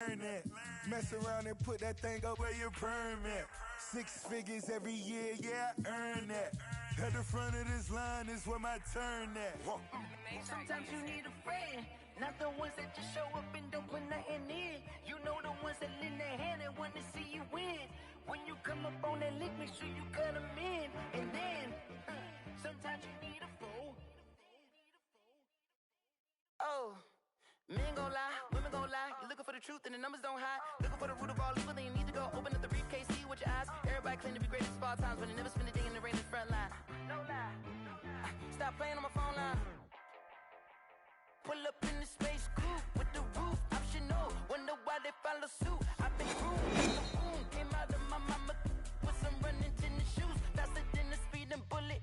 Mess around and put that thing up where your permit. 6 figures every year, yeah, I earn that. At the front of this line is where my turn at. Sometimes you need a friend, not the ones that just show up and don't put nothing in. You know the ones that lend their hand and want to see you win. When you come up on that lick, make sure you cut them in. And then, sometimes you need a fool. Oh. Men gon' lie, women gon' lie. You're looking for the truth and the numbers don't hide. Looking for the root of all evil, then you need to go open up the briefcase, see with your eyes. Everybody claim to be greatest of all times, but they never spend a day in the rain in the front line. No lie. Stop playing on my phone line. Pull up in the space coupe with the roof optional. Wonder why they follow suit. I've been groomed. Came out of my mama with some running tennis shoes. Faster than the speeding bullet.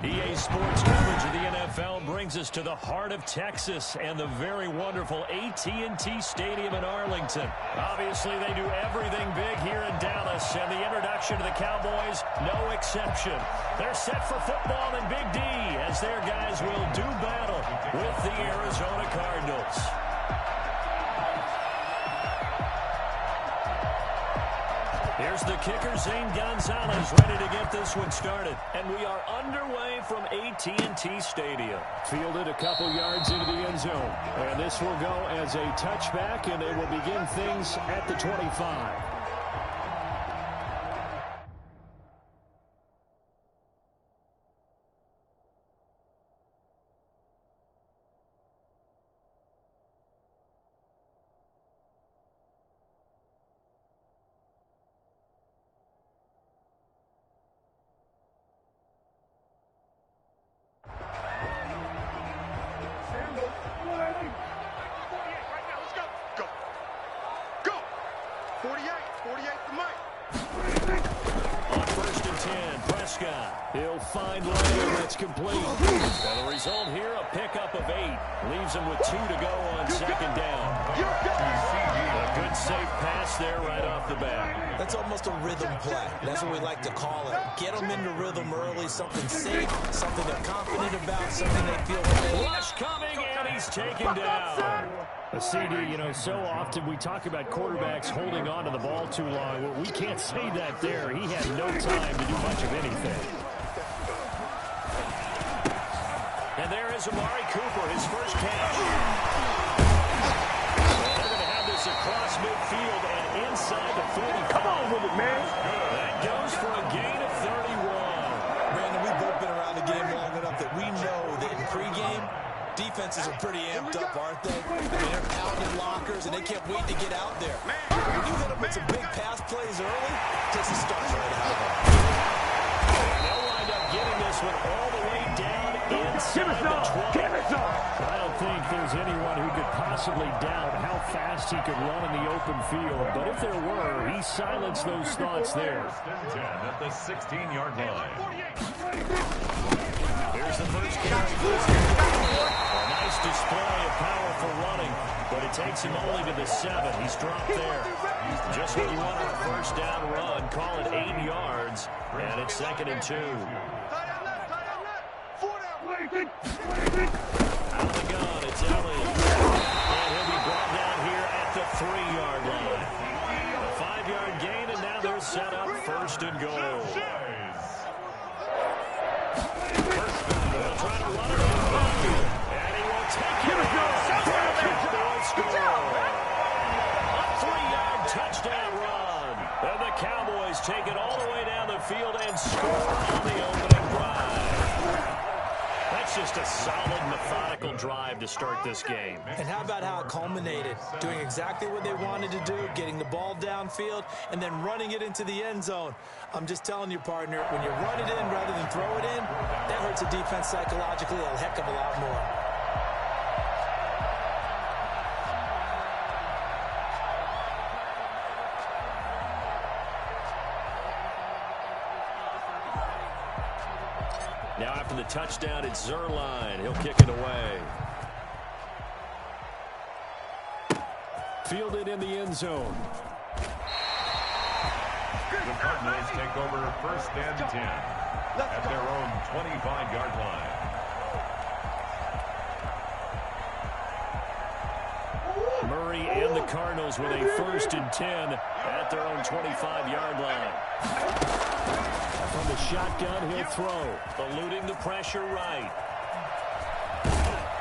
EA Sports coverage of the NFL brings us to the heart of Texas and the very wonderful AT&T Stadium in Arlington. Obviously, they do everything big here in Dallas, and the introduction to the Cowboys, no exception. They're set for football in Big D as their guys will do battle with the Arizona Cardinals. Here's the kicker, Zane Gonzalez, ready to get this one started. And we are underway from AT&T Stadium. Fielded a couple yards into the end zone. And this will go as a touchback, and they will begin things at the 25. He'll find Lane. That's complete. And the result here, a pickup of 8. Leaves him with 2 to go on second down. A good safe pass there right off the bat. That's almost a rhythm play. That's what we like to call it. Get them into rhythm early, something safe, something they're confident about, something they feel like. Rush coming, and he's taken down. A CD, you know, so often we talk about quarterbacks holding on to the ball too long. Well, we can't say that there. He had no time to do much of anything. And there is Amari Cooper, his first catch. They're going to have this across midfield and inside the 45. Come on with it, man. That goes for a gain of 31. Brandon, we've both been around the game long enough that we know that in pregame, defenses are pretty amped up, aren't they? I mean, they're pounding lockers, and they can't wait to get out there. When you hit them with some big pass plays early, it takes a start right out of them. They'll wind up getting this one all the way down inside the 20. I don't think there's anyone who could possibly doubt how fast he could run in the open field. But if there were, he silenced those thoughts there. At the 16-yard line. Here's the first carry. A nice display of powerful running, but it takes him only to the 7. He's dropped there. Just what you want on a first down run. Call it 8 yards, and it's 2nd and 2. Out of the gun, it's Elliott. And he'll be brought down here at the 3-yard line. A 5-yard gain, and now they're set up 1st and goal. They'll try to run it over. And he will take it. Cowboys score. A 3-yard touchdown run. And the Cowboys take it all the way down the field and score on the opening drive. That's just a solid, methodical drive to start this game. And how about how it culminated? Doing exactly what they wanted to do, getting the ball downfield, and then running it into the end zone. I'm just telling you, partner, when you run it in rather than throw it in, that hurts a defense psychologically a heck of a lot more. Now after the touchdown, it's Zerline. He'll kick it away. Fielded in the end zone. The Cardinals take over 1st and 10 at their own 25-yard line. Murray and the Cardinals with a 1st and 10 at their own 25-yard line. From the shotgun, he'll throw. Eluding the pressure right.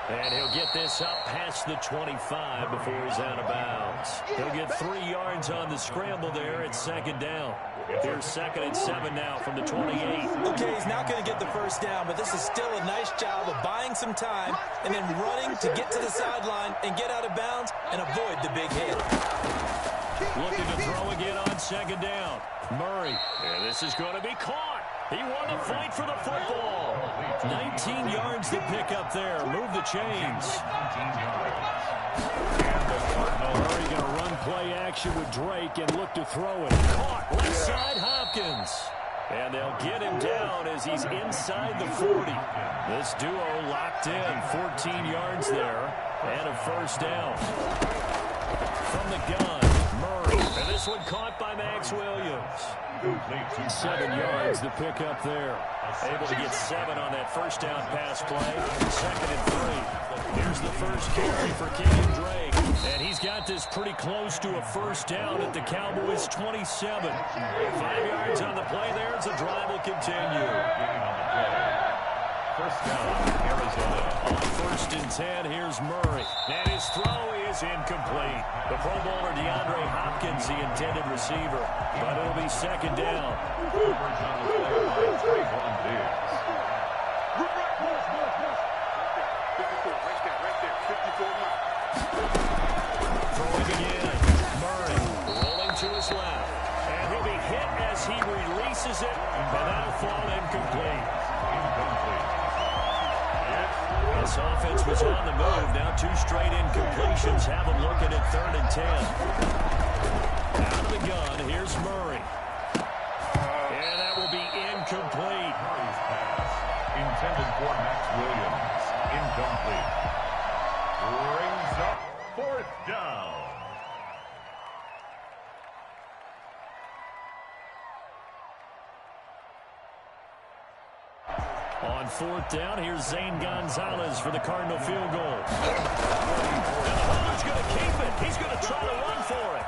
And he'll get this up past the 25 before he's out of bounds. He'll get 3 yards on the scramble there at 2nd down. Here's 2nd and 7 now from the 28. Okay, he's not going to get the 1st down, but this is still a nice job of buying some time and then running to get to the sideline and get out of bounds and avoid the big hit. Looking to throw again on 2nd down. Murray. And this is going to be caught. He won the fight for the football. 19 yards to pick up there. Move the chains. Murray going to run play action with Drake and look to throw it. Caught. Left side, Hopkins. And they'll get him down as he's inside the 40. This duo locked in. 14 yards there. And a 1st down. From the gun, Murray. And this one caught by Max Williams. 7 yards to pick up there. Able to get 7 on that 1st down pass play. 2nd and 3. Here's the first carry for Kenyon Drake. And he's got this pretty close to a 1st down at the Cowboys' 27. 5 yards on the play there as the drive will continue. 1st down, Arizona. On 1st and 10, here's Murray. And his throw is incomplete. The Pro Bowler DeAndre Hopkins, the intended receiver. But it'll be 2nd down. Throwing again. Murray rolling to his left. And he'll be hit as he releases it. And that'll fall incomplete. This offense was on the move. Now 2 straight incompletions have them looking at 3rd and 10. Out of the gun, here's Murray. And that will be incomplete. Murray's pass intended for Max Williams. Incomplete. Brings up 4th down. On 4th down, here's Zane Gonzalez for the Cardinal field goal. And the Bowler's going to keep it. He's going to try to run for it.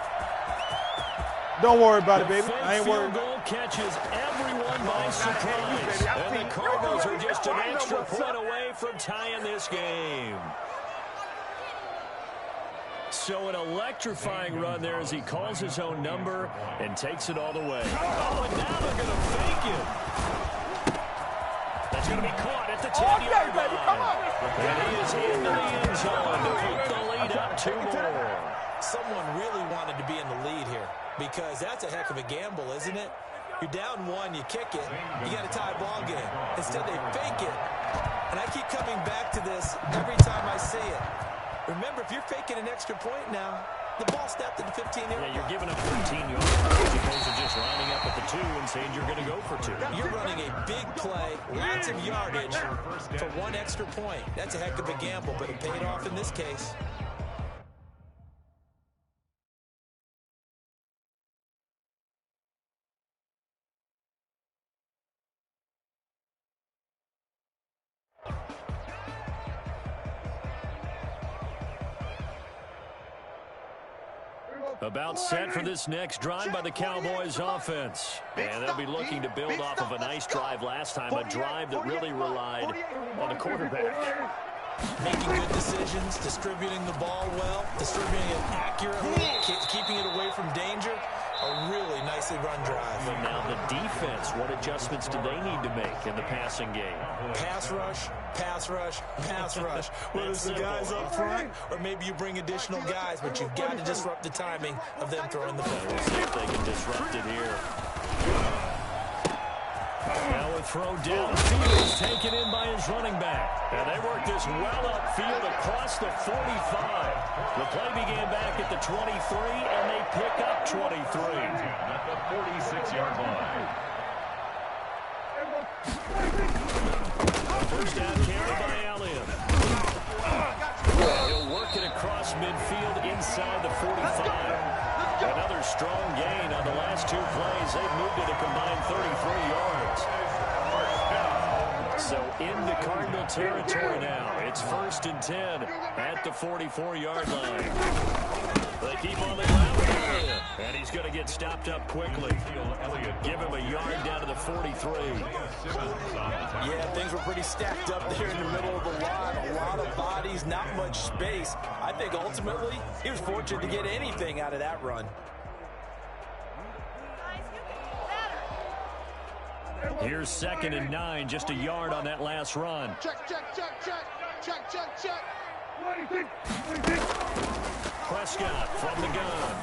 Don't worry about it, baby. I ain't worried. The field goal catches everyone by surprise. And the Cardinals are just an extra point away from tying this game. So an electrifying run there as he calls his own number and takes it all the way. Oh, and now they're going to fake it. That's going to be caught at the 10-yard line. And he is into the end zone to put the lead up 2 more. Someone really wanted to be in the lead here because that's a heck of a gamble, isn't it? You're down 1, you kick it, you got a tie ball game. Instead, they fake it. And I keep coming back to this every time I see it. Remember, if you're faking an extra point now, the ball snapped at the 15-yard line. Yeah, you're giving up 13 yards as opposed to just lining up at the 2 and saying you're going to go for 2. You're running a big play, lots of yardage for 1 extra point. That's a heck of a gamble, but it paid off in this case. About set for this next drive by the Cowboys offense. And they'll be looking to build off of a nice drive last time, a drive that really relied on the quarterback. Making good decisions, distributing the ball well, distributing it accurately, keeping it away from danger. A really nicely run drive. But now the defense, what adjustments do they need to make in the passing game? Pass rush, pass rush, pass rush. Whether it's the guys up front or maybe you bring additional guys, but you've got to disrupt the timing of them throwing the ball. We'll see if they can disrupt it here. Now a throw down the field is taken in by his running back. And they work this well upfield across the 45. The play began back at the 23, and they pick up 23. At the 46-yard line. First down carry by Elliott. He'll work it across midfield inside the 45. Another strong gain on the last 2 plays. They've moved it a combined 33 yards. So into Cardinal territory now. It's 1st and 10 at the 44-yard line. They keep on the ground. And he's going to get stopped up quickly. Give him a yard down to the 43. Yeah, things were pretty stacked up there in the middle of the line. A lot of bodies, not much space. I think ultimately he was fortunate to get anything out of that run. Here's 2nd and 9, just a yard on that last run. Check. Prescott from the gun.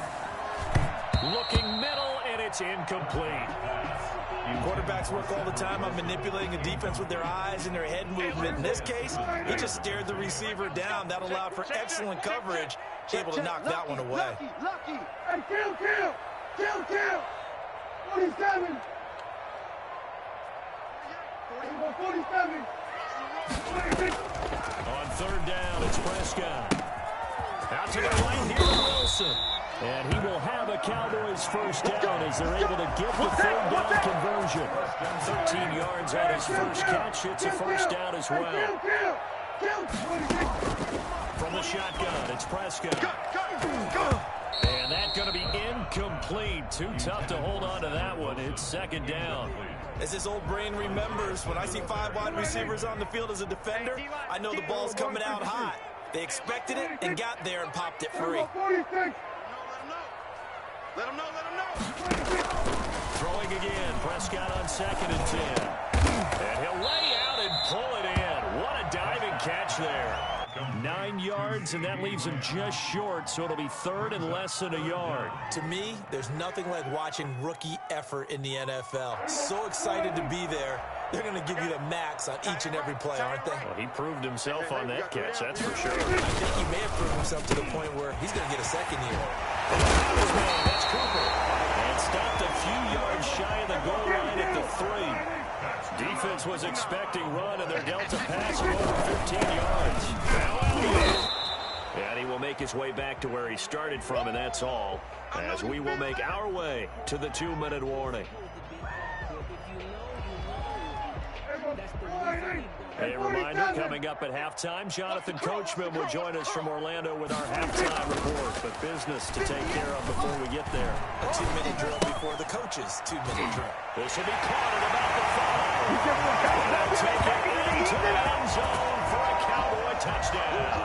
Looking middle, and it's incomplete. Quarterbacks work all the time on manipulating a defense with their eyes and their head movement. In this case, he just stared the receiver down. That allowed for excellent coverage. Able to knock that one away. Lucky. Hey, kill. 47. 47. On 3rd down, it's Prescott. Out to the right here, Wilson. And he will have a Cowboys first down as they're able to get the 3rd down conversion. 13 yards on his first catch. It's a first down as well. From the shotgun, it's Prescott. And that's going to be incomplete. Too tough to hold on to that one. It's 2nd down. As his old brain remembers, when I see 5 wide receivers on the field as a defender, I know the ball's coming out hot. They expected it and got there and popped it free. Let him know. Throwing again. Prescott on 2nd and 10. And he'll lay out and pull it in. What a diving catch there. 9 yards, and that leaves him just short, so it'll be 3rd and less than a yard. To me, there's nothing like watching rookie effort in the NFL. So excited to be there. They're going to give you the max on each and every play, aren't they? Well, he proved himself on that catch, that's for sure. I think he may have proved himself to the point where he's going to get a 2nd year. That's Cooper. And stopped a few yards shy of the goal line at the 3. Defense was expecting run, and they're dealt a pass of over 15 yards. And he will make his way back to where he started from, and that's all, as we will make our way to the 2-minute warning. A reminder, coming up at halftime, Jonathan Coachman will join us from Orlando with our halftime report, but business to take care of before we get there. A 2-minute drill before the coach's 2-minute drill. This will be caught at about the 5. They'll take it into the end zone for a Cowboy touchdown.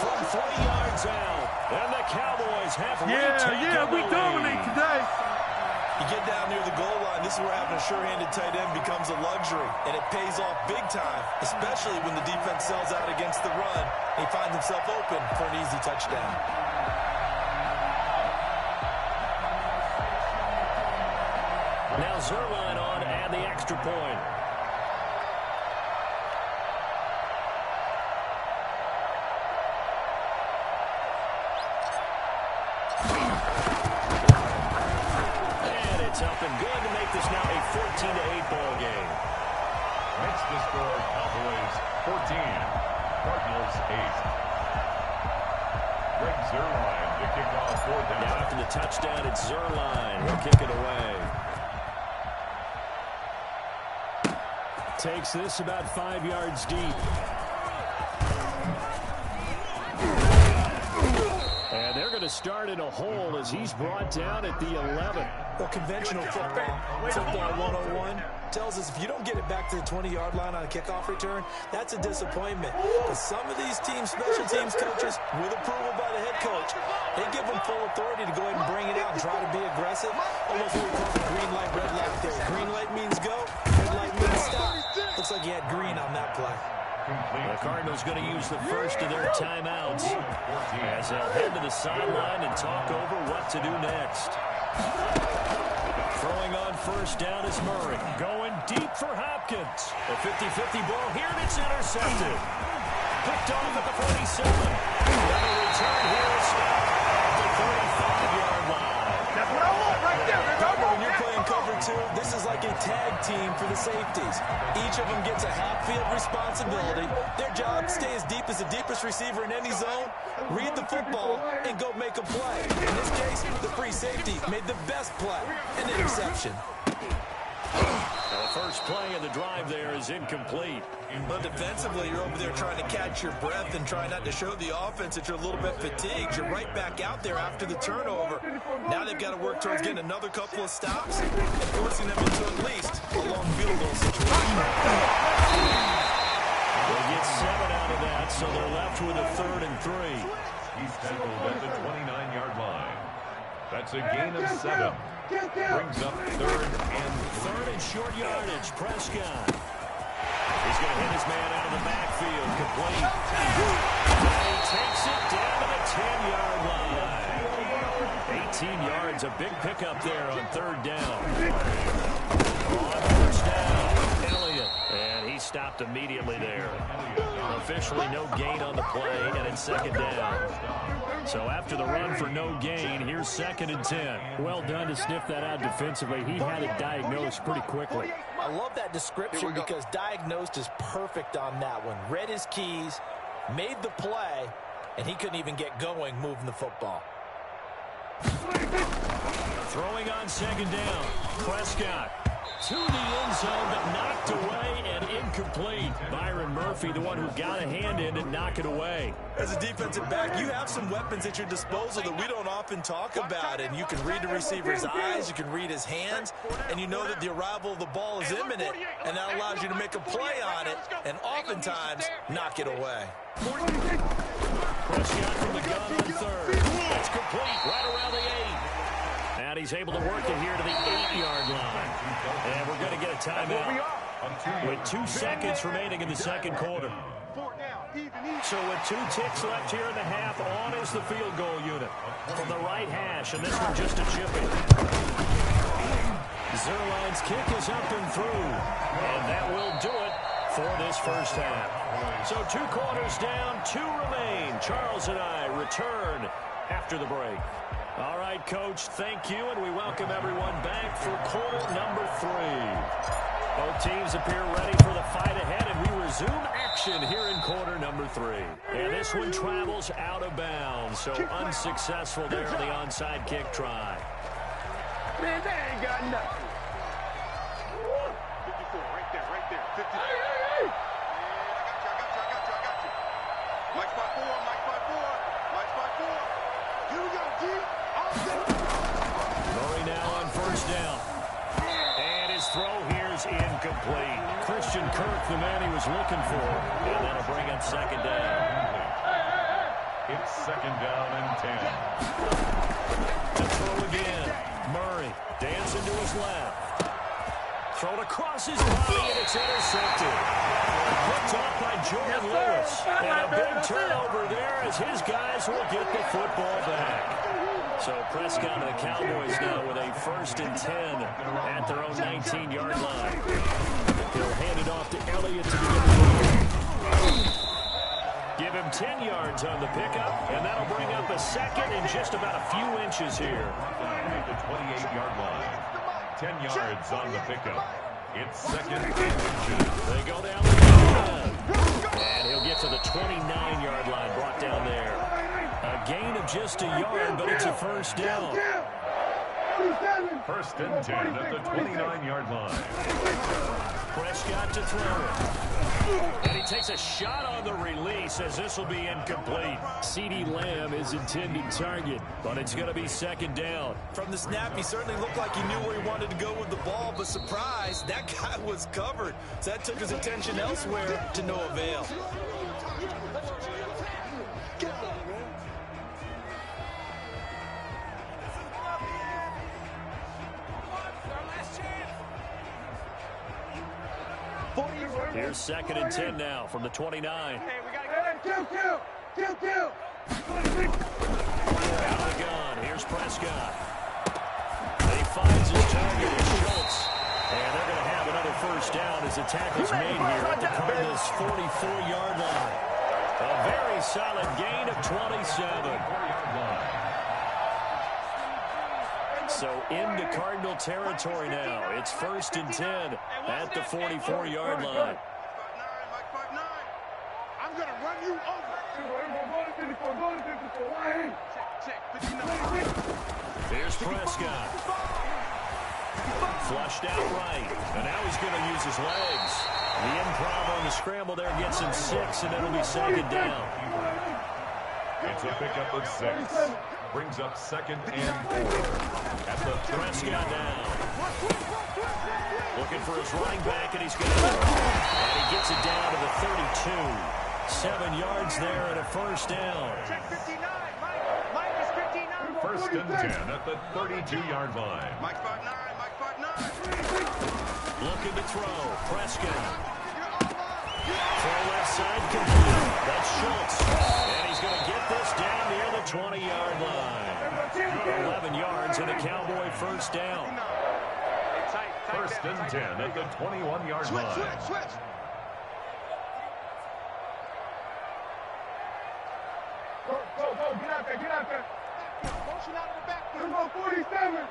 From 3 yards out, and the Cowboys have retaken we the dominate lead. today. You get down near the goal line, this is where having a sure-handed tight end becomes a luxury, and it pays off big time, especially when the defense sells out against the run. He finds himself open for an easy touchdown. Now Zerline on and the extra point. Up and good to make this now a 14-8 ball game. Makes the score Cowboys 14, Cardinals 8. Greg Zerline to kick off 4th down. Now after the touchdown, it's Zerline. He'll kick it away. Takes this about 5 yards deep. And they're going to start in a hole as he's brought down at the 11. Well, conventional football 101 tells us if you don't get it back to the 20-yard line on a kickoff return, that's a disappointment. But some of these teams, special teams coaches, with approval by the head coach, they give them full authority to go ahead and bring it out and try to be aggressive. Almost what we call the green light, red light theory. Green light means go, red light means stop. Looks like he had green on that play. The Cardinals going to use the first of their timeouts as they'll head to the sideline and talk over what to do next. Throwing on first down is Murray. Going deep for Hopkins. A 50-50 ball here, and it's intercepted. Picked off at the 47. And a return here is stopped at the 35-yard line. That's what I want right there. When you're playing cover 2, this is like a tag team for the safeties. Each of them gets a half-field responsibility. Their job, stay as deep as the deepest receiver in any zone, read the football, and go make a play. In this case, the free safety made the best play, an interception. A First play of the drive there is incomplete. But defensively, you're over there trying to catch your breath and try not to show the offense that you're a little bit fatigued. You're right back out there after the turnover. Now they've got to work towards getting another couple of stops and forcing them into at least a long field goal situation. They get 7 out of that, so they're left with a 3rd and 3. He's tackled at the 29-yard line. That's a gain of 7. Brings up 3rd and short yardage. Prescott. He's going to hit his man out of the backfield. Complete. And he takes it down to the 10-yard line. 18 yards, a big pickup there on 3rd down. On 1st down, Elliott. And he stopped immediately there. Officially no gain on the play, and it's 2nd down. So after the run for no gain, here's 2nd and 10. Well done to sniff that out defensively. He had it diagnosed pretty quickly. I love that description because diagnosed is perfect on that one. Read his keys, made the play, and he couldn't even get going moving the football. Throwing on 2nd down. Prescott to the end zone, but knocked away and incomplete. Byron Murphy, the one who got a hand in and knock it away. As a defensive back, you have some weapons at your disposal that we don't often talk about, and you can read the receiver's eyes, you can read his hands, and you know that the arrival of the ball is imminent, and that allows you to make a play on it, and oftentimes knock it away. Prescott from the gun on 3rd. That's complete right around the 8. And he's able to work it here to the 8-yard line. And we're going to get a timeout with 2 seconds remaining in the 2nd quarter. So with 2 ticks left here in the half, on is the field goal unit from the right hash, and this one just a chipping. Zerline's kick is up and through, and that will do it for this first half. So 2 quarters down, 2 remain. Charles and I return after the break. All right, Coach, thank you, and we welcome everyone back for quarter number 3. Both teams appear ready for the fight ahead, and we resume action here in quarter number 3. And this one travels out of bounds, so unsuccessful there on the onside kick try. Man, they ain't got nothing. 54, right there, 54. Hey! I got you. Mike spot 4. Here we go, G. Murray now on 1st down. And his throw here is incomplete. Christian Kirk, the man he was looking for. And that'll bring up 2nd down. It's 2nd down and 10. To throw again. Murray dancing to his left. Thrown across his body, and it's intercepted. Picked off by Jordan Lewis. And a big turnover there as his guys will get the football back. So Prescott and the Cowboys now with a 1st and 10 at their own 19-yard line. He'll hand it off to Elliott to begin the game. Give him 10 yards on the pickup, and that'll bring up a 2nd and just about a few inches here. At the 28-yard line. 10 yards on the pickup. It's 2nd and inches. They go down the 10. And he'll get to the 29-yard line, brought down there. A gain of just a yard, but it's a 1st down. 1st and 10 at the 29-yard line. Prescott to throw it. And he takes a shot on the release as this will be incomplete. CeeDee Lamb is intended target, but it's going to be 2nd down. From the snap, he certainly looked like he knew where he wanted to go with the ball, but surprise, that guy was covered. So that took his attention elsewhere to no avail. Here's 2nd and 10 now from the 29. Hey, we gotta go. Kill. Out of the gun. Here's Prescott. He finds his target with Schultz. And they're going to have another 1st down as the tackle's made here at the Cardinals' 44-yard line. A very solid gain of 27. So into Cardinal territory now. It's 1st and 10 at the 44-yard line. Mike 5'9". I'm going to run you over. Check. 59. Here's Prescott. Flushed out right. And now he's going to use his legs. The improv on the scramble there gets him 6, and it'll be second down. It's a pickup of 6. Brings up 2nd and 4. At the Prescott down. Looking for his running back, and he's going to throw. And he gets it down to the 32. 7 yards there and a first down. Check 59. Mike is 59. 1st and 10 at the 32-yard line. Mike 5'9", Mike 5'9". Looking to throw. Prescott. Throw left side complete. That's Schultz. And he's going to get this down near the 20-yard line. 11 yards and a Cowboy first down. 1st and 10 at the 21-yard line. Switch. Go. Get out there. Motion out of the backfield. Let's go, 47.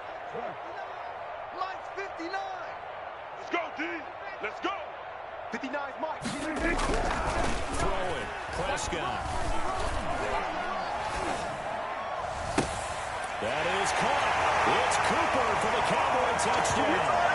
Mike's 59. Let's go, D. Let's go. 59's Mike. Throwing. Prescott. That is caught. It's Cooper for the Cowboy touchdown.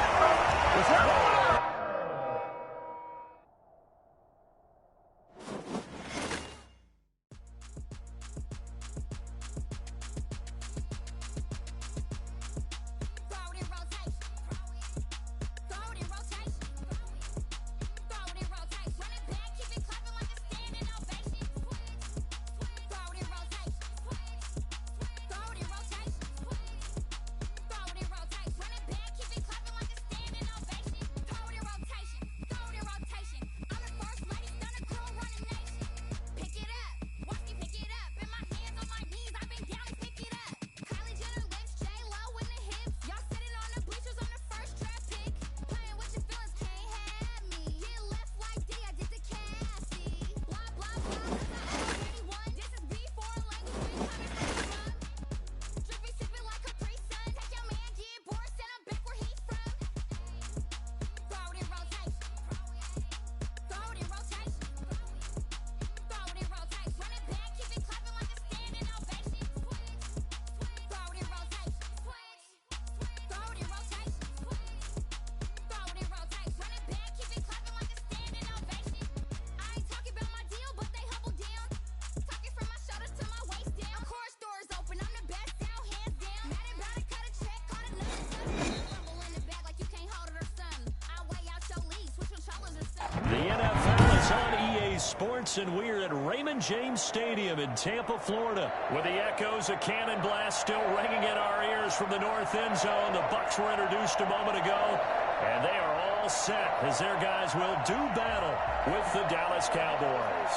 The NFL is on EA Sports, and we're at Raymond James Stadium in Tampa, Florida, with the echoes of cannon blast still ringing in our ears from the north end zone. The Bucs were introduced a moment ago, and they are all set as their guys will do battle with the Dallas Cowboys.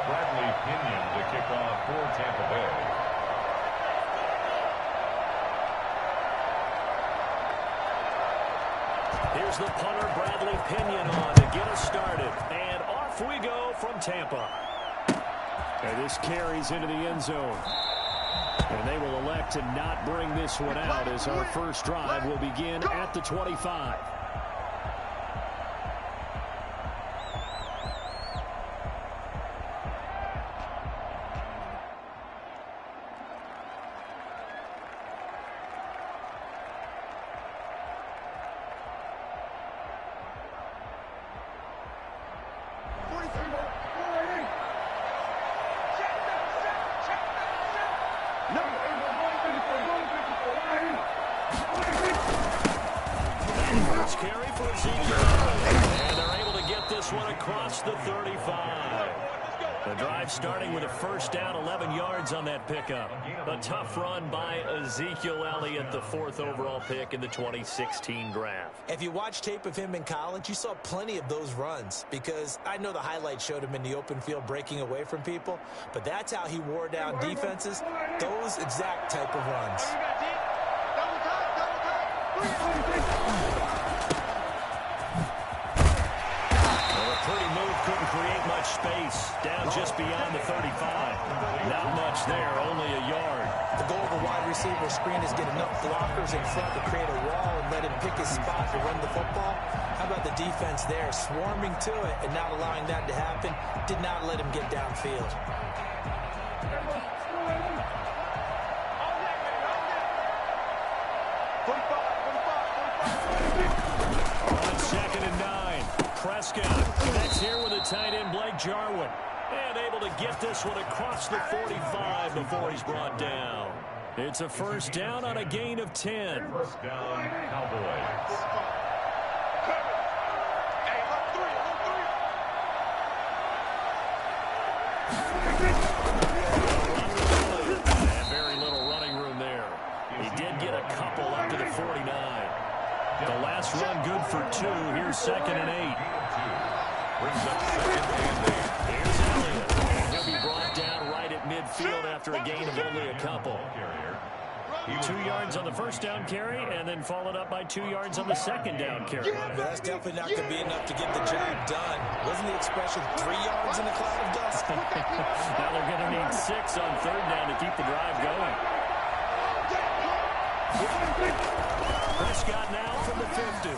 Bradley Pinion to kick off for Tampa Bay. Here's the punter, Bradley Pinion, on to get us started. And off we go from Tampa. And this carries into the end zone. And they will elect to not bring this one out as our first drive will begin at the 25. Carry for Ezekiel. And they're able to get this one across the 35. The drive starting with a first down, 11 yards on that pickup. A tough run by Ezekiel Elliott, the 4th overall pick in the 2016 draft. If you watch tape of him in college, you saw plenty of those runs, because I know the highlights showed him in the open field breaking away from people, but that's how he wore down defenses, those exact type of runs. Pretty move, couldn't create much space. Down just beyond the 35. Not much there, only a yard. The goal of a wide receiver screen is get enough blockers in front to create a wall and let him pick his spot to run the football. How about the defense there, swarming to it and not allowing that to happen? Did not let him get downfield. Prescott connects here with a tight end, Blake Jarwin. And able to get this one across the 45 before he's brought down. It's a first down on a gain of 10. First down, Cowboys. And very little running room there. He did get a couple up to the 49. The last run good for 2. Here's 2nd and 8. Brings up 2nd and 8. Here's Elliott. And he'll be brought down right at midfield after a gain of only a couple. 2 yards on the first down carry, and then followed up by 2 yards on the second down carry. But that's definitely not going to be enough to get the job done. Wasn't the expression 3 yards in a cloud of dust? Now they're going to need 6 on third down to keep the drive going. Prescott now from the 50.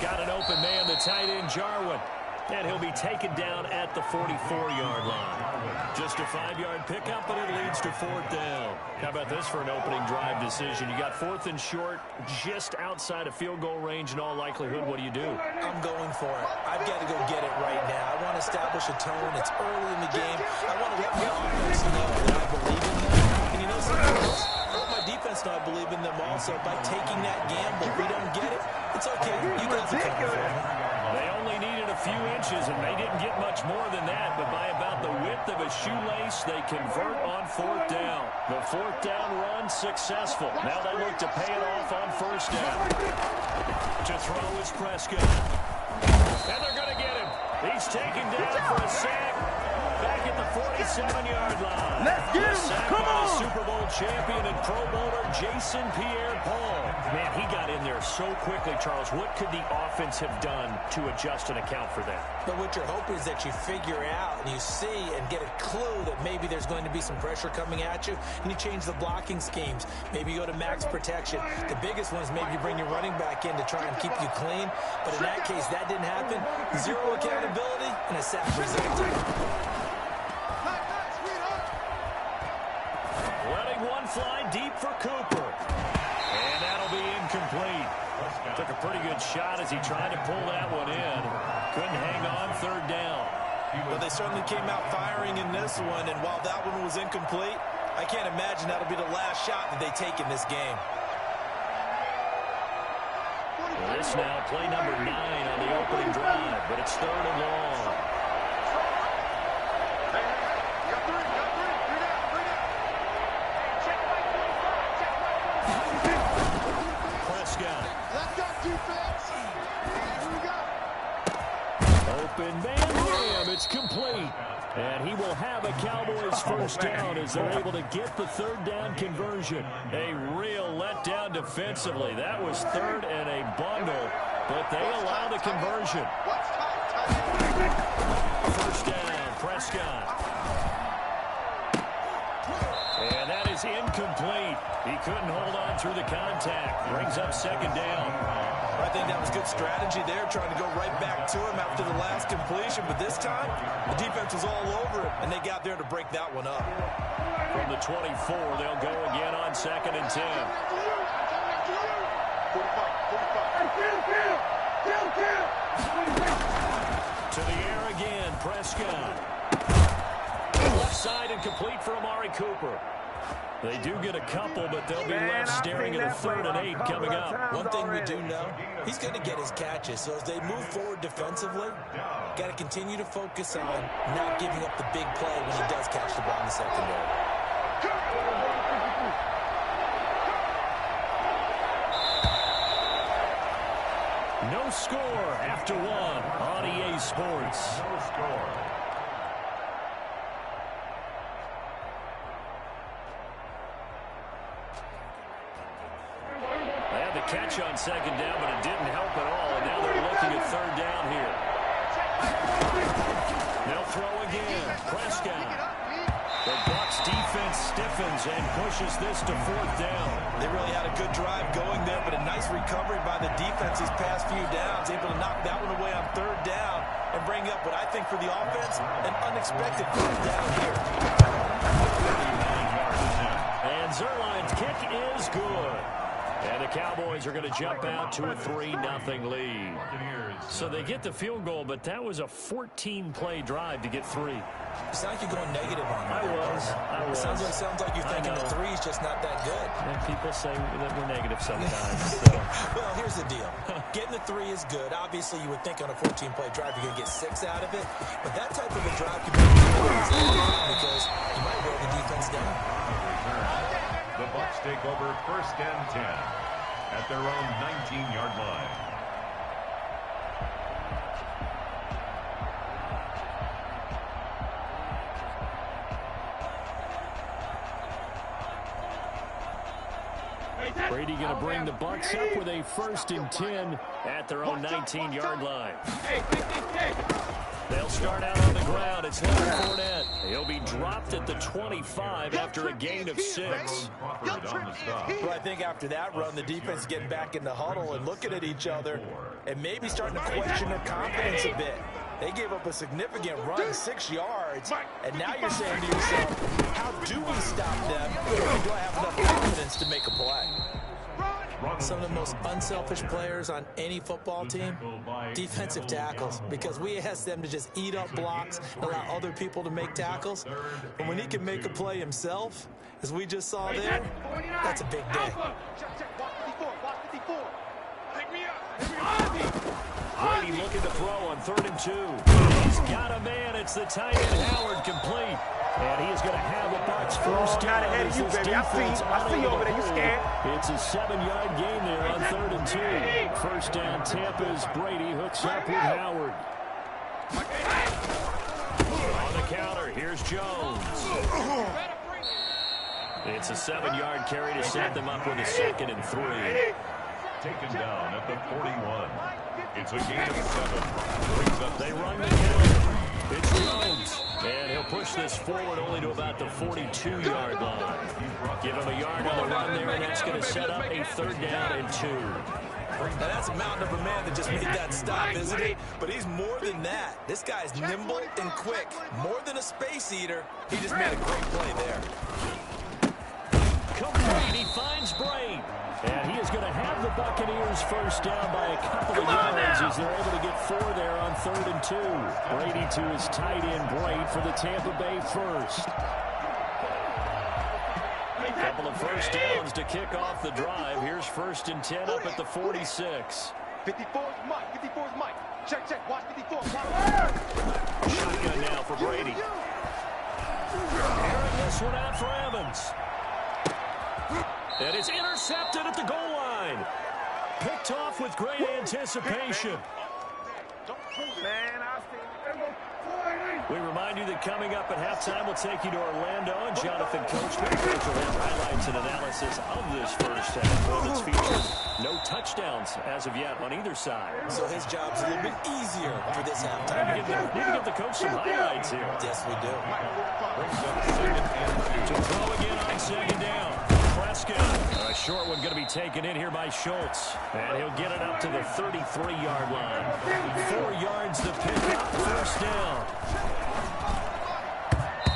Got an open man, the tight end, Jarwin. And he'll be taken down at the 44-yard line. Just a 5-yard pickup, and it leads to 4th down. How about this for an opening drive decision? You got 4th and short, just outside of field goal range in all likelihood. What do you do? I'm going for it. I've got to go get it right now. I want to establish a tone. It's early in the game. I want to let my offense know that I believe in them. And you know something else? I let my defense know I believe in them also. By taking that gamble, if we don't get it, it's okay. You guys are coming for me. They only needed a few inches, and they didn't get much more than that, but by about the width of a shoelace, they convert on 4th down. The 4th down run successful. Now they look to pay it off on 1st down. To throw is Prescott. And they're going to get him. He's taken down for a sack back at the 47-yard line. Let's get him. Come on. Super Bowl champion and Pro Bowler Jason Pierre-Paul. Man, he got in there so quickly, Charles. What could the offense have done to adjust and account for that? But what you're hoping is that you figure out and you see and get a clue that maybe there's going to be some pressure coming at you, and you change the blocking schemes. Maybe you go to max protection. The biggest one is maybe you bring your running back in to try and keep you clean. But in that case, that didn't happen. 0 accountability and a sack resulted. Letting one fly deep for Cooper. And that'll be incomplete. Took a pretty good shot as he tried to pull that one in. Couldn't hang on 3rd down. Well, they certainly came out firing in this one, and while that one was incomplete, I can't imagine that'll be the last shot that they take in this game. Well, this now play number 9 on the opening drive, but it's 3rd and long. Open man, Graham, it's complete. And he will have a Cowboys first down as they're able to get the 3rd down conversion. A real letdown defensively. That was 3rd and a bundle, but they allow the conversion. First down, Prescott. And that is incomplete. He couldn't hold on through the contact. Brings up 2nd down. I think that was good strategy there, trying to go right back to him after the last completion. But this time, the defense was all over it, and they got there to break that one up. From the 24, they'll go again on 2nd and 10. To the air again, Prescott. Left side and complete for Amari Cooper. They do get a couple, but they'll be left staring at a 3rd and 8 coming up. One thing we do know, he's going to get his catches. So as they move forward defensively, got to continue to focus on not giving up the big play when he does catch the ball in the secondary. No score after 1 on EA Sports. No score. Catch on 2nd down, but it didn't help at all, and now they're looking at 3rd down here. They'll throw again. Prescott. The Bucs defense stiffens and pushes this to 4th down. They really had a good drive going there, but a nice recovery by the defense these past few downs, able to knock that one away on 3rd down and bring up what I think for the offense, an unexpected 4th down here. And Zerline's kick is good. And the Cowboys Cowboys are going to jump out to a 3-0 lead. So they get the field goal, but that was a 14-play drive to get 3. It sounds like you're going negative on that. I was. Sounds like you're thinking the 3 is just not that good. And people say that we're negative sometimes. So. Well, here's the deal. Getting the 3 is good. Obviously, you would think on a 14-play drive you're going to get 6 out of it. But that type of a drive could be because you might wear the defense down. The Bucs take over 1st and 10 at their own 19-yard line. Brady going to bring the Bucs up with a 1st and 10 at their own 19-yard line. They'll start out on the ground. It's Leonard Fournette. He'll be dropped at the 25 after a gain of 6. Well, I think after that run, the defense is getting back in the huddle and looking at each other and maybe starting to question their confidence a bit. They gave up a significant run, 6 yards, and now you're saying to yourself, how do we stop them? Do I have enough confidence to make a play? Some of the most unselfish players on any football team, defensive tackles, because we ask them to just eat up blocks and allow other people to make tackles. But when he can make a play himself, as we just saw there, that's a big day. Brady looking to throw on 3rd and 2. He's got a man. It's the tight end, Howard, complete. And he is going to have a Bucs first down. Not ahead of you, baby. I see you over there. You scared? It's a 7-yard gain there on 3rd and 2. First down, Tampa's Brady hooks up with Howard. On the counter, here's Jones. It's a 7-yard carry to set them up with a 2nd and 3. Taken down at the 41. It's a gain of 7. Brings up they run the counter. It's Jones. And he'll push this forward only to about the 42-yard line. Give him a yard on the run there, and that's going to set up a 3rd down and 2. Now, that's a mountain of a man that just made that stop, isn't it? But he's more than that. This guy's nimble and quick. More than a space eater. He just made a great play there. Complete. He finds Braid. And he is going to have the Buccaneers first down by a couple of yards as they're able to get 4 there on 3rd and 2. Brady to his tight end, Braid, for the Tampa Bay first. A couple of first downs to kick off the drive. Here's 1st and 10 up at the 46. 54 is Mike. 54 is Mike. Check. Watch 54. Shotgun now for Brady. Airing this one out for Evans. And it's intercepted at the goal line. Picked off with great anticipation. We remind you that coming up at halftime, we'll take you to Orlando, and Jonathan Coachman will have highlights and analysis of this first half. Well, that's featured no touchdowns as of yet on either side. So his job's a little bit easier for this halftime. Need to give the coach some highlights here. Yes, we do. To throw again on 2nd down. Prescott. A short one going to be taken in here by Schultz. And he'll get it up to the 33-yard line. 4 yards to pick up, first down.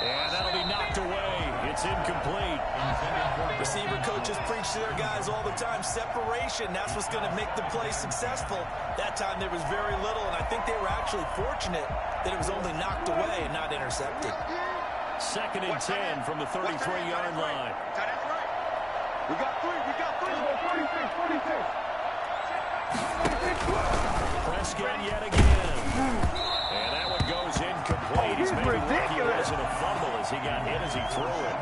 And that'll be knocked away. It's incomplete. Receiver coaches preach to their guys all the time. Separation, that's what's going to make the play successful. That time there was very little, and I think they were actually fortunate that it was only knocked away and not intercepted. 2nd and 10 from the 33-yard line. We got 3. 46. Prescott yet again. And that one goes incomplete. He's maybe lucky it wasn't a fumble as he got hit as he threw it.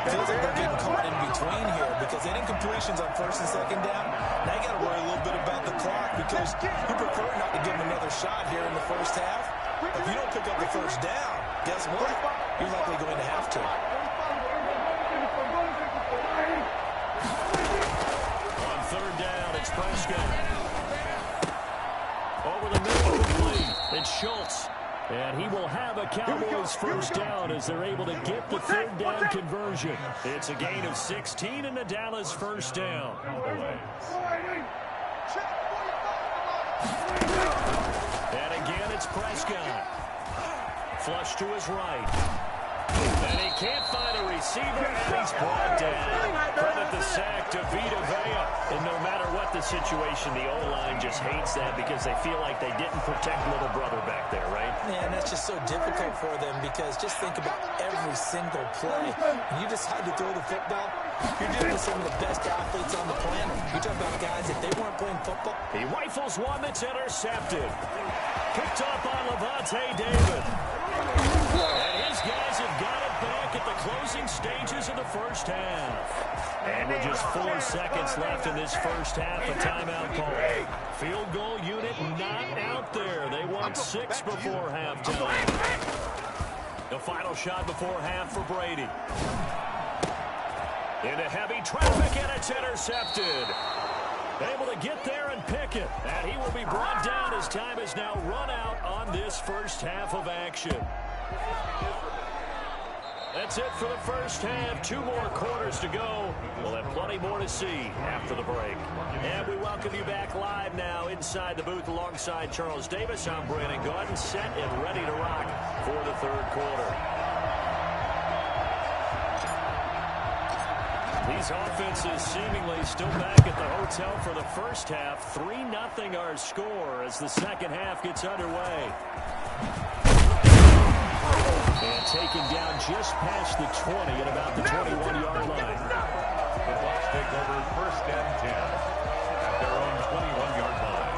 It feels like they're getting caught in between here because incompletions on 1st and 2nd down. Now you got to worry a little bit about the clock because you prefer not to give them another shot here in the first half. If you don't pick up the first down, guess what? You're likely going to have to. On 3rd down, it's Prescott. Over the middle, complete. It's Schultz. And he will have a Cowboys first down as they're able to get the 3rd down conversion. It's a gain of 16 and a Dallas first down. And again, it's Prescott. Flush to his right. And he can't find a receiver. receiver, and he's brought down. Credit the sack to Vita Vea. And no matter what the situation, the O-line just hates that because they feel like they didn't protect little brother back there, right? Man, that's just so difficult for them because just think about every single play. When you decide to throw the football, you're dealing with some of the best athletes on the planet. You're talking about guys, if they weren't playing football. He rifles one that's intercepted. Picked up by Levante David. And his guys have got it back at the closing stages of the first half. And with just 4 seconds left in this first half, a timeout call. Field goal unit not out there. They won 6 before halftime. The final shot before half for Brady. Into heavy traffic, and it's intercepted. Able to get there and pick it. And he will be brought down as time is now run out on this first half of action. That's it for the first half. 2 more quarters to go. We'll have plenty more to see after the break. And we welcome you back live now inside the booth alongside Charles Davis. I'm Brandon Gaudin, set and ready to rock for the third quarter. These offenses seemingly still back at the hotel for the first half. 3-0 our score as the second half gets underway. And taken down just past the 20 at about the 21-yard line. The Bucs take over 1st and 10 at their own 21-yard line.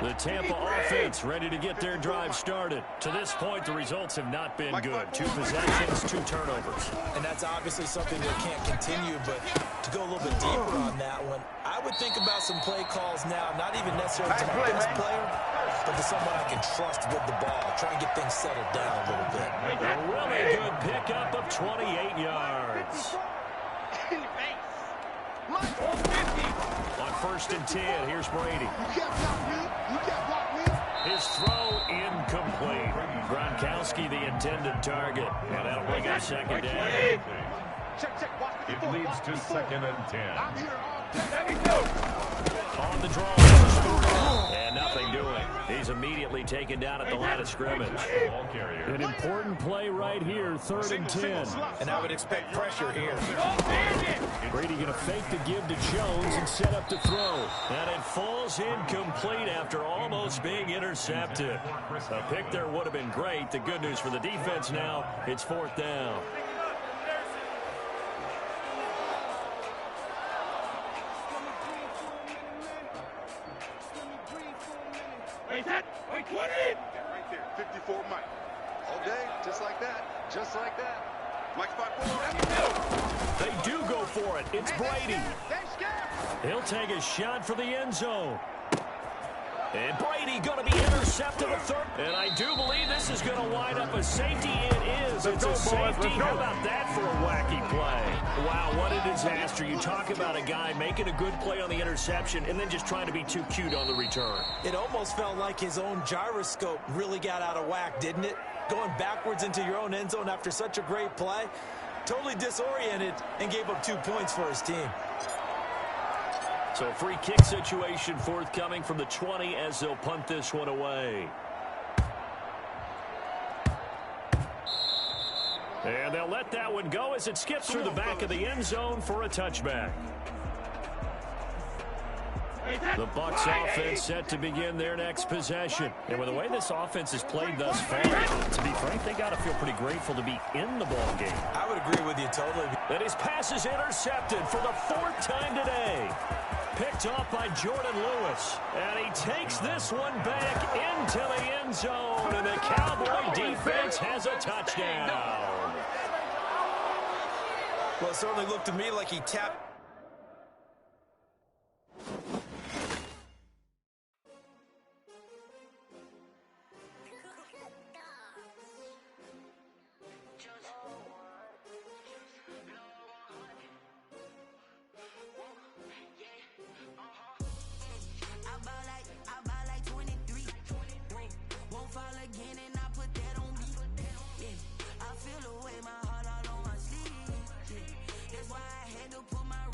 The Tampa offense ready to get their drive started. To this point, the results have not been good. 2 possessions, 2 turnovers. And that's obviously something that can't continue, but to go a little bit deeper on that one, I would think about some play calls now, not even necessarily to my best player, but to someone I can trust with the ball. Try and get things settled down a little bit. A really good pickup of 28 yards. On 1st and 10, here's Brady. His throw incomplete. Gronkowski the intended target. And that'll bring up 2nd down. It leads to 2nd and 10. On the draw. And nothing doing. He's immediately taken down at the line of scrimmage. An important play right here, 3rd and 10. And I would expect pressure here. Brady going to fake the give to Jones and set up to throw. And it falls incomplete after almost being intercepted. A pick there would have been great. The good news for the defense now, it's 4th down. Right there, 54 Mike. All day, just like that. Just like that. Mike's by 4. They do go for it. It's Brady. He'll take a shot for the end zone. And Brady going to be intercepted a 3rd. And I do believe this is going to wind up a safety. It is. It's a safety. How about that for a wacky play? Wow, what a disaster. You talk about a guy making a good play on the interception and then just trying to be too cute on the return. It almost felt like his own gyroscope really got out of whack, didn't it? Going backwards into your own end zone after such a great play. Totally disoriented and gave up 2 points for his team. So a free kick situation forthcoming from the 20 as they'll punt this one away. And they'll let that one go as it skips through the back of the end zone for a touchback. The Bucs offense set to begin their next possession. And with the way this offense has played thus far, to be frank, they got to feel pretty grateful to be in the ball game. I would agree with you totally. And his pass is intercepted for the 4th time today. Picked off by Jordan Lewis. And he takes this one back into the end zone. And the Cowboy defense has a touchdown. Well, it certainly looked to me like he tapped. Feel the way my heart all on my sleeve. Yeah. That's why I had to put my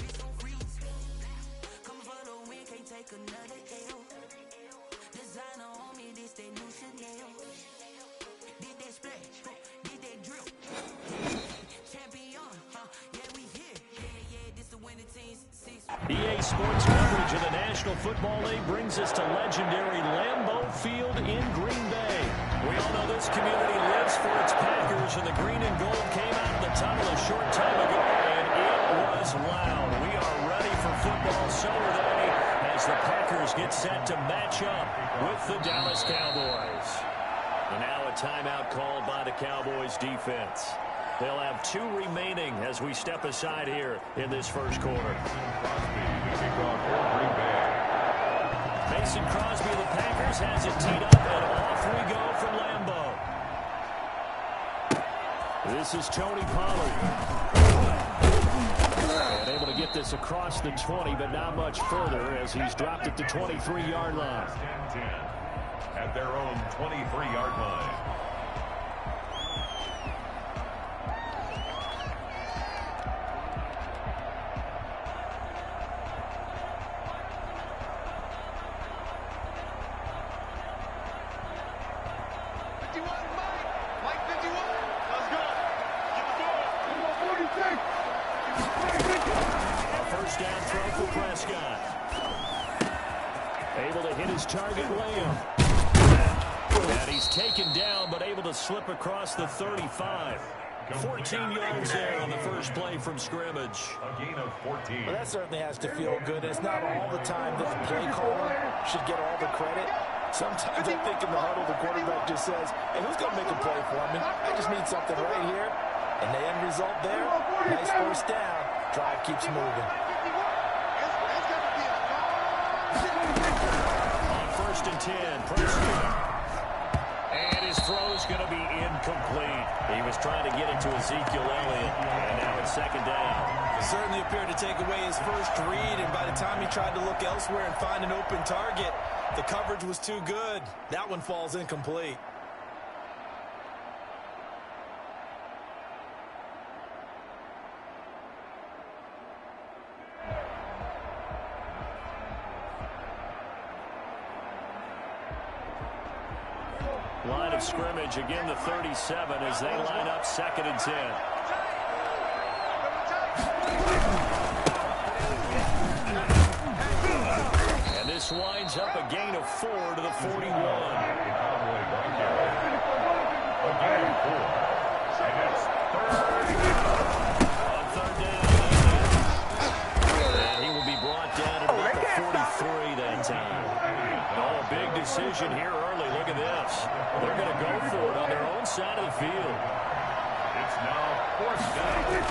Sports coverage of the National Football League brings us to legendary Lambeau Field in Green Bay. We all know this community lives for its Packers, and the green and gold came out of the tunnel a short time ago, and it was loud. We are ready for football, so are they, as the Packers get set to match up with the Dallas Cowboys. And now a timeout called by the Cowboys defense. They'll have 2 remaining as we step aside here in this first quarter. Mason Crosby of the Packers has it teed up, and off we go from Lambeau. This is Tony Pollard. And able to get this across the 20, but not much further as he's dropped it to 23-yard line. 10-10 at their own 23-yard line. Slip across the 35. 14 yards there on the first play from scrimmage. A gain of 14. Well, that certainly has to feel good. It's not all the time that the play caller should get all the credit. Sometimes I think in the huddle, the quarterback just says, hey, who's going to make a play for me? I just need something right here. And the end result there, nice first down. Drive keeps moving. On 1st and 10, Preston. And his throw is going to be incomplete. He was trying to get it to Ezekiel Elliott, and now it's 2nd down. Certainly appeared to take away his first read, and by the time he tried to look elsewhere and find an open target, the coverage was too good. That one falls incomplete. Line of scrimmage, again the 37 as they line up 2nd and 10. And this winds up a gain of 4 to the 41. A gain of 4. And it's 3rd down. On 3rd down. And he will be brought down at about the 43 that time. Oh, a big decision here early. Look at this. They're going to go for it on their own side of the field. It's now 4th down.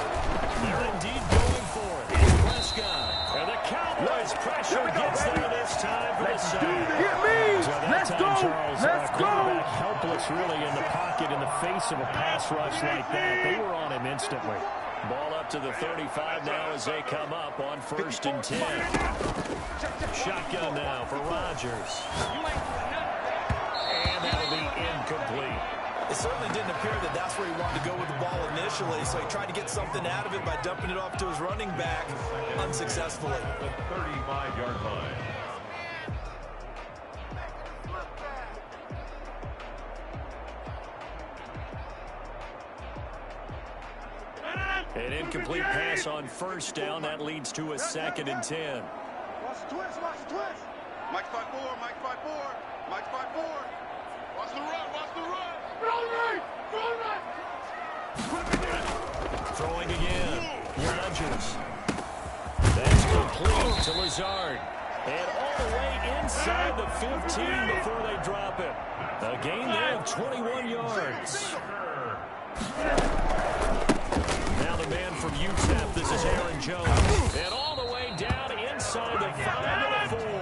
They're indeed going for it. Prescott. And the Cowboys pressure gets there this time for the sack. Let's go. Let's go. Helpless really in the pocket in the face of a pass rush like that. They were on him instantly. Ball up to the 35 now as they come up on 1st and 10. Shotgun now for Rodgers. And that'll be incomplete. It certainly didn't appear that that's where he wanted to go with the ball initially, so he tried to get something out of it by dumping it off to his running back unsuccessfully. The 35-yard line. An incomplete pass on 1st down. That leads to a 2nd and 10. Watch the twist, watch the twist. Mike 5-4, Mike 5-4, Mike 5-4. Watch the run, watch the run. Throwing again. Rodgers. That's complete to Lazard. And all the way inside the 15 before they drop it. A gain there of 21 yards. Now the man from UTEP, this is Aaron Jones. And all the way down inside the 5 to the 4.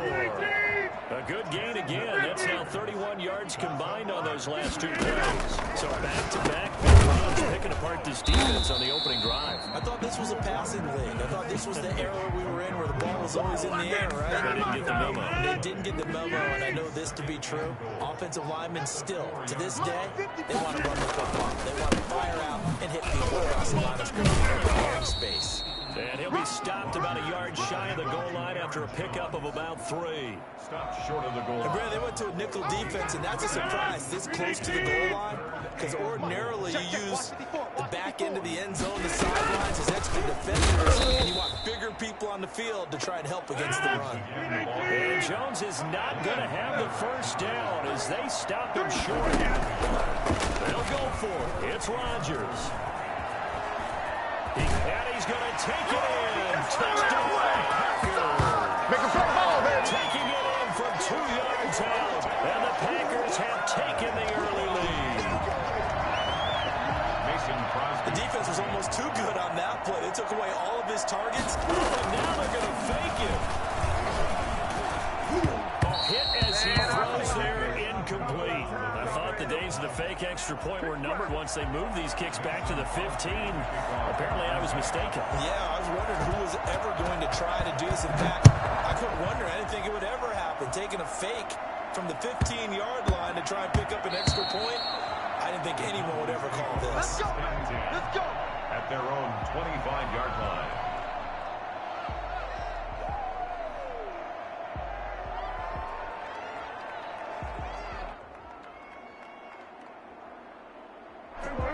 A good gain again. That's now 31 yards combined on those last 2 plays. So back-to-back big runs picking apart this defense on the opening drive. I thought this was a passing league. I thought this was the era we were in where the ball was always in the air, right? They didn't get the memo. They didn't get the memo, and I know this to be true. Offensive linemen still, to this day, they want to run the football. They want to fire out and hit people across the line of scrimmage in space. And he'll be stopped about a yard shy of the goal line after a pickup of about 3. Stopped short of the goal And line. Brad, they went to a nickel defense, and that's a surprise this close to the goal line, because ordinarily you use the back end of the end zone, the sidelines as extra defenders, and you want bigger people on the field to try and help against the run. And Jones is not going to have the first down as they stop him short. They'll go for it. It's Rodgers. And he's going to take it in. Touchdown, Packers. Make a play ball, baby. Taking it in from 2 yards out. And the Packers have taken the early lead. Mason Crosby. The defense was almost too good on that play. They took away all of his targets. And now they're going to fake it. Hit as he throws there, incomplete. I thought the days of the fake extra point were numbered once they moved these kicks back to the 15. Apparently I was mistaken. Yeah, I was wondering who was ever going to try to do this. In fact, I couldn't wonder. I didn't think it would ever happen. Taking a fake from the 15-yard line to try and pick up an extra point, I didn't think anyone would ever call this. Let's go. Let's go. At their own 25-yard line.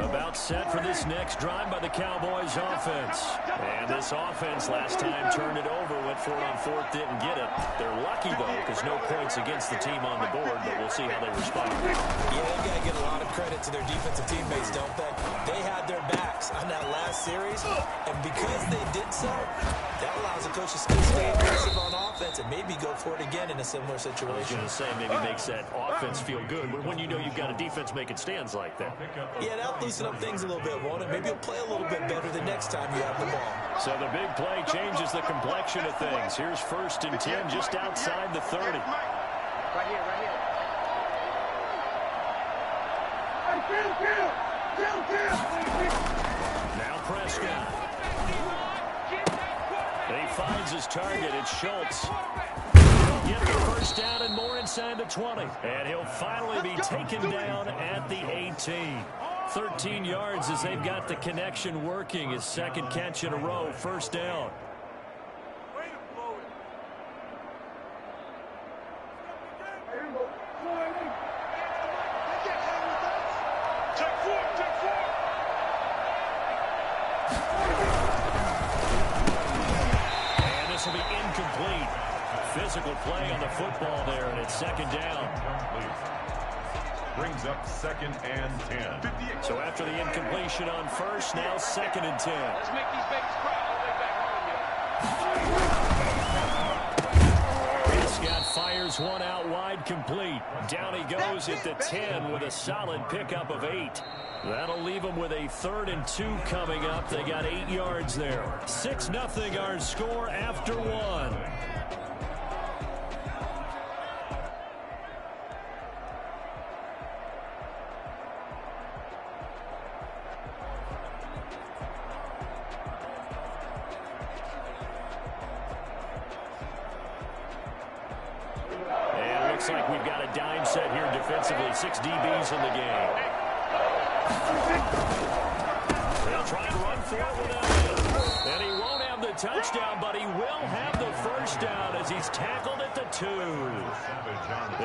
About set for this next drive by the Cowboys offense. And this offense last time turned it over, went for it on 4th, didn't get it. They're lucky, though, because no points against the team on the board, but we'll see how they respond. Yeah, they've got to give a lot of credit to their defensive teammates, don't they? They had their backs on that last series, and because they did so, that allows the coach to still stay aggressive on offense and maybe go for it again in a similar I was situation. going to say maybe makes that offense feel good when you know you've got a defense making stands like that. Yeah, that'll loosen up things a little bit, won't it? Maybe you'll play a little bit better the next time you have the ball. So the big play changes the complexion of things. Here's 1st and 10 just outside the 30. Right here, right here. Now Prescott. He finds his target. It's Schultz. He'll get the first down and more inside the 20. And he'll finally be taken down at the 18. 13 yards as they've got the connection working. His second catch in a row, first down. And this will be incomplete. Physical play on the football there, and it's second down. Brings up 2nd and 10. So after the incompletion on first, now 2nd and 10. Let's make these babies cry all the way back home, yo. Prescott fires one out wide, complete. Down he goes at the 10 with a solid pickup of 8. That'll leave them with a 3rd and 2 coming up. They got 8 yards there. 6-0 our score after 1. Looks like we've got a dime set here defensively. 6 DBs in the game. They'll try and run for it without him. And he won't have the touchdown, but he will have the first down as he's tackled at the 2.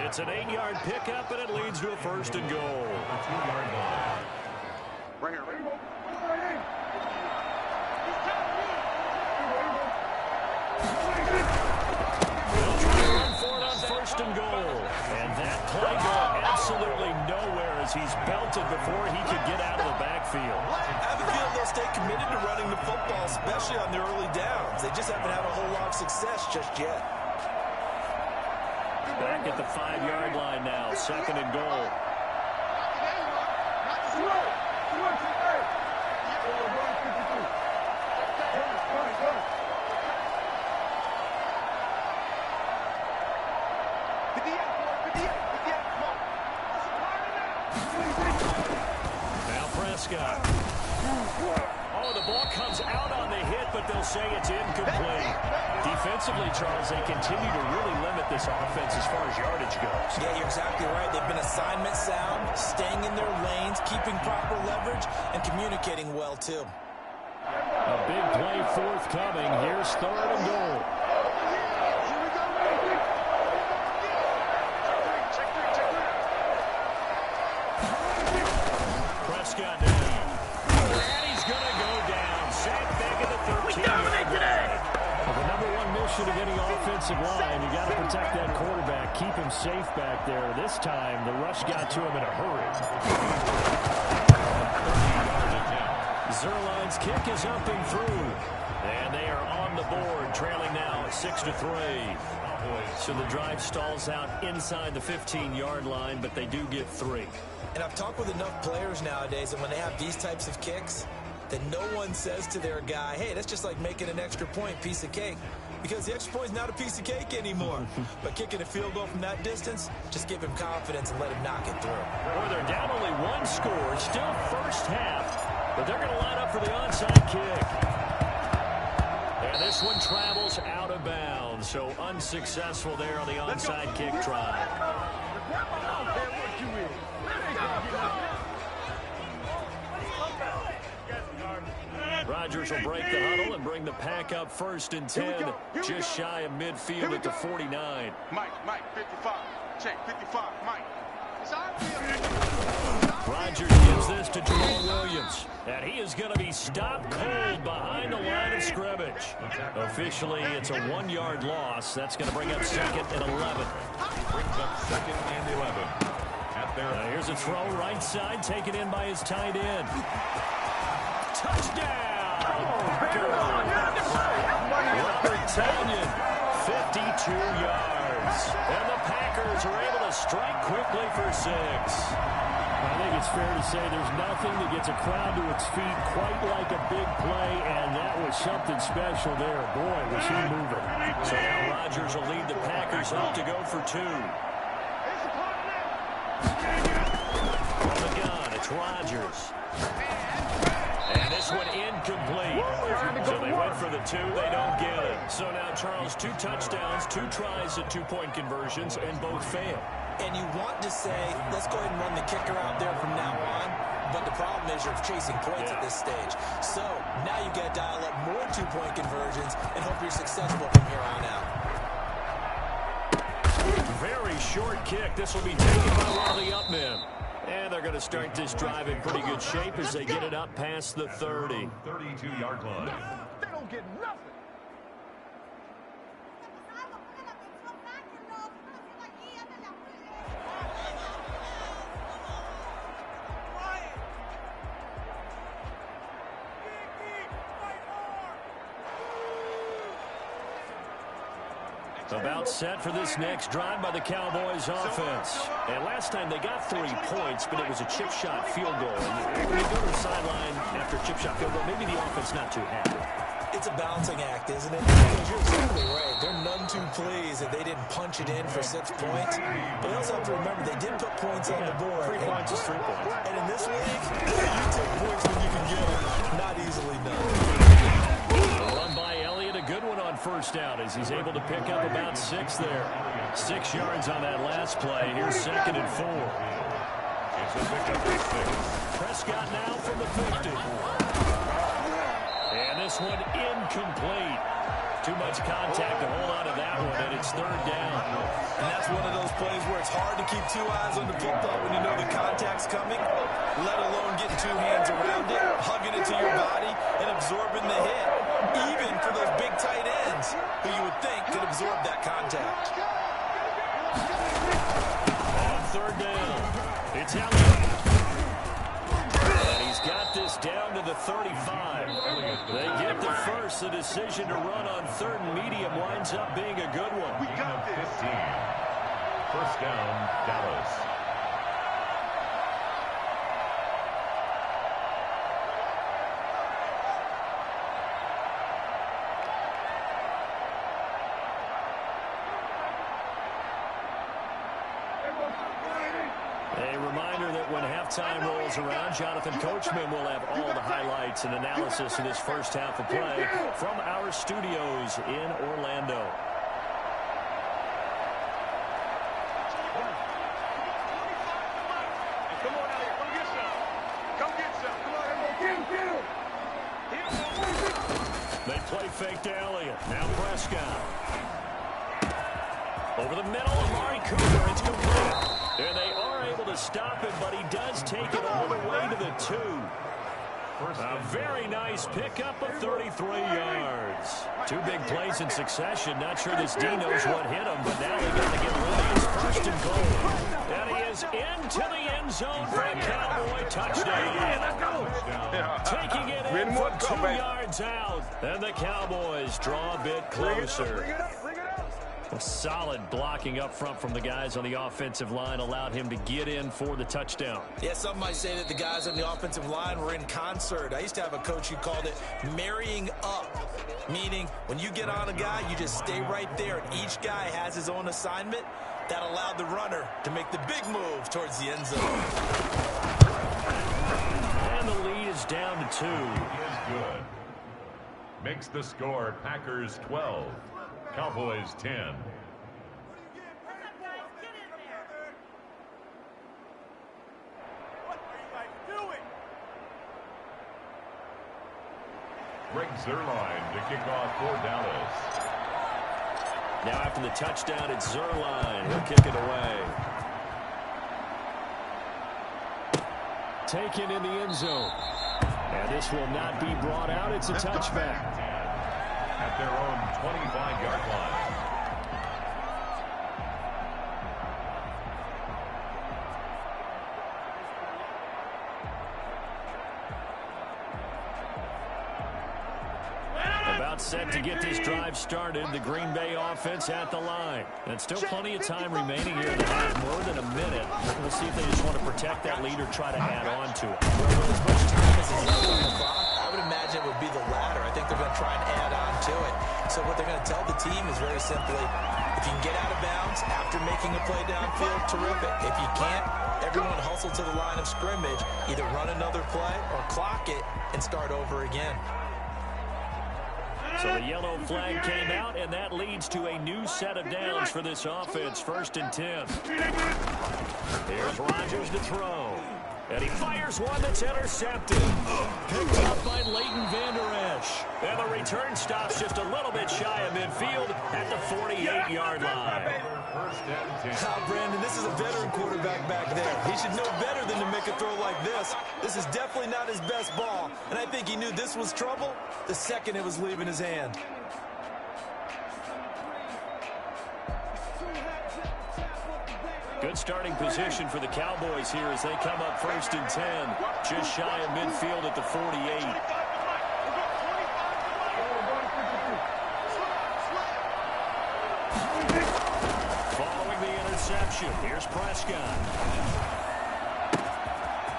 It's an 8-yard pickup, and it leads to a 1st and goal. 2-yard line. Right here, right here. They'll try to run for it on 1st and goal. And that play going absolutely nowhere as he's belted before he could get out of the backfield. I have a feeling they'll stay committed to running the football, especially on their early downs. They just haven't had a whole lot of success just yet. Back at the 5-yard line now, 2nd and goal. Now Prescott. Oh, the ball comes out on the hit, but they'll say it's incomplete. Defensively, Charles, they continue to really limit this offense as far as yardage goes. Yeah, you're exactly right. They've been assignment sound, staying in their lanes, keeping proper leverage, and communicating well, too. A big play forthcoming. Here's 3rd and goal. Prescott down. And he's going to go down. Sack back at the 13-yard line. Well, the number one mission of any offensive line, you got to protect that quarterback, keep him safe back there. This time, the rush got to him in a hurry. Zerline's kick is up and through. And they are on the board, trailing now 6-3. So the drive stalls out inside the 15-yard line, but they do get 3. And I've talked with enough players nowadays, and when they have these types of kicks, that no one says to their guy, hey, that's just like making an extra point, piece of cake. Because the extra point is not a piece of cake anymore. But kicking a field goal from that distance, just give him confidence and let him knock it through. Well, they're down only 1 score, still first half, but they're going to line up for the onside kick. And this one travels out of bounds, so unsuccessful there on the onside kick try. Rodgers will break the huddle and bring the pack up 1st and 10, just shy of midfield at the 49. Mike, 55. Check, 55, Mike. Rodgers gives this to Jamal Williams, and he is going to be stopped cold behind the line of scrimmage. Officially, it's a 1-yard loss. That's going to bring up 2nd and 11. Brings up 2nd and 11. Here's a throw right side, taken in by his tight end. Touchdown! Robert Tonyan, 52 yards. And the Packers are able to strike quickly for 6. I think it's fair to say there's nothing that gets a crowd to its feet quite like a big play, and that was something special there. Boy, was he moving. So now Rodgers will lead the Packers up to go for 2. From the gun, it's Rodgers. And this one incomplete. So they went for the 2, they don't get it. So now, Charles, 2 touchdowns, 2 tries at 2-point conversions, and both fail. And you want to say, let's go ahead and run the kicker out there from now on. But the problem is you're chasing points at this stage. So now you got to dial up more 2-point conversions and hope you're successful from here on out. Very short kick. This will be taken by one of the up men. And they're going to start this drive in pretty good shape as they get it up past the 30. 32-yard line. They don't get nothing. About set for this next drive by the Cowboys offense. And last time they got 3 points, but it was a chip shot field goal. And when you go to the sideline after a chip shot field goal, maybe the offense not too happy. It's a balancing act, isn't it? Because you're exactly right. They're none too pleased that they didn't punch it in for 6 points. But you also have to remember they did put points on the board. 3 points is 3 points. And in this league, you take points when you can get them. Not easily done. Run by Elliott, a good one on 1st down as he's able to pick up about 6 there. 6 yards on that last play. Here's 2nd and 4. It's a pickup of 6. Prescott now from the 50. And this one incomplete. Too much contact to hold on to that one, and it's 3rd down. And that's one of those plays where it's hard to keep 2 eyes on the football when you know the contact's coming, let alone getting 2 hands around it, hugging it to your body, and absorbing the hit. Even for those big tight ends, who you would think could absorb that contact. On 3rd down, it's Elliott. And he's got this down to the 35. They get the first. The decision to run on 3rd and medium winds up being a good one. We got 15. 1st down, Dallas. A reminder that when halftime rolls around, Jonathan Coachman will have all the highlights and analysis of this first half of play from our studios in Orlando. Come on out here. Come get some. Come get some. Come on. Get him. play fake to Elliott. Now Prescott. Over the middle, Amari Cooper. It's complete. And they are able to stop him, but he does take it all the way to the 2. A very nice pickup of 33 yards. 2 big plays in succession. Not sure this D knows what hit him, but now they got to get ready. It's 1st and goal. And he is into the end zone for a Cowboy touchdown. Taking it in from 2 yards out. And the Cowboys draw a bit closer. A solid blocking up front from the guys on the offensive line allowed him to get in for the touchdown. Yeah, some might say that the guys on the offensive line were in concert. I used to have a coach who called it marrying up, meaning when you get on a guy, you just stay right there, and each guy has his own assignment. That allowed the runner to make the big move towards the end zone. And the lead is down to 2. He is good. Makes the score Packers 12. Cowboys 10. Greg Zuerlein to kick off for Dallas. Now after the touchdown, it's Zuerlein. He'll kick it away. Taken in the end zone. And this will not be brought out. It's a touchback. At their own 25-yard line. About set to get this drive started. The Green Bay offense at the line. And still plenty of time remaining here in the half, more than a minute. We'll see if they just want to protect that lead or try to add on to it. Well, as much time as is left on the clock, I would imagine it would be the latter. I think they're going to try and add on to it. So what they're going to tell the team is very simply, if you can get out of bounds after making a play downfield, terrific. If you can't, everyone hustle to the line of scrimmage, either run another play or clock it and start over again. So the yellow flag came out, and that leads to a new set of downs for this offense. 1st and 10. Here's Rodgers to throw. And he fires one that's intercepted. Picked up by Leighton Vander Esch. And the return stops just a little bit shy of midfield at the 48-yard line. Brandon, this is a veteran quarterback back there. He should know better than to make a throw like this. This is definitely not his best ball. And I think he knew this was trouble the second it was leaving his hand. Good starting position for the Cowboys here as they come up 1st and 10. Just shy of midfield at the 48. Following the interception, here's Prescott.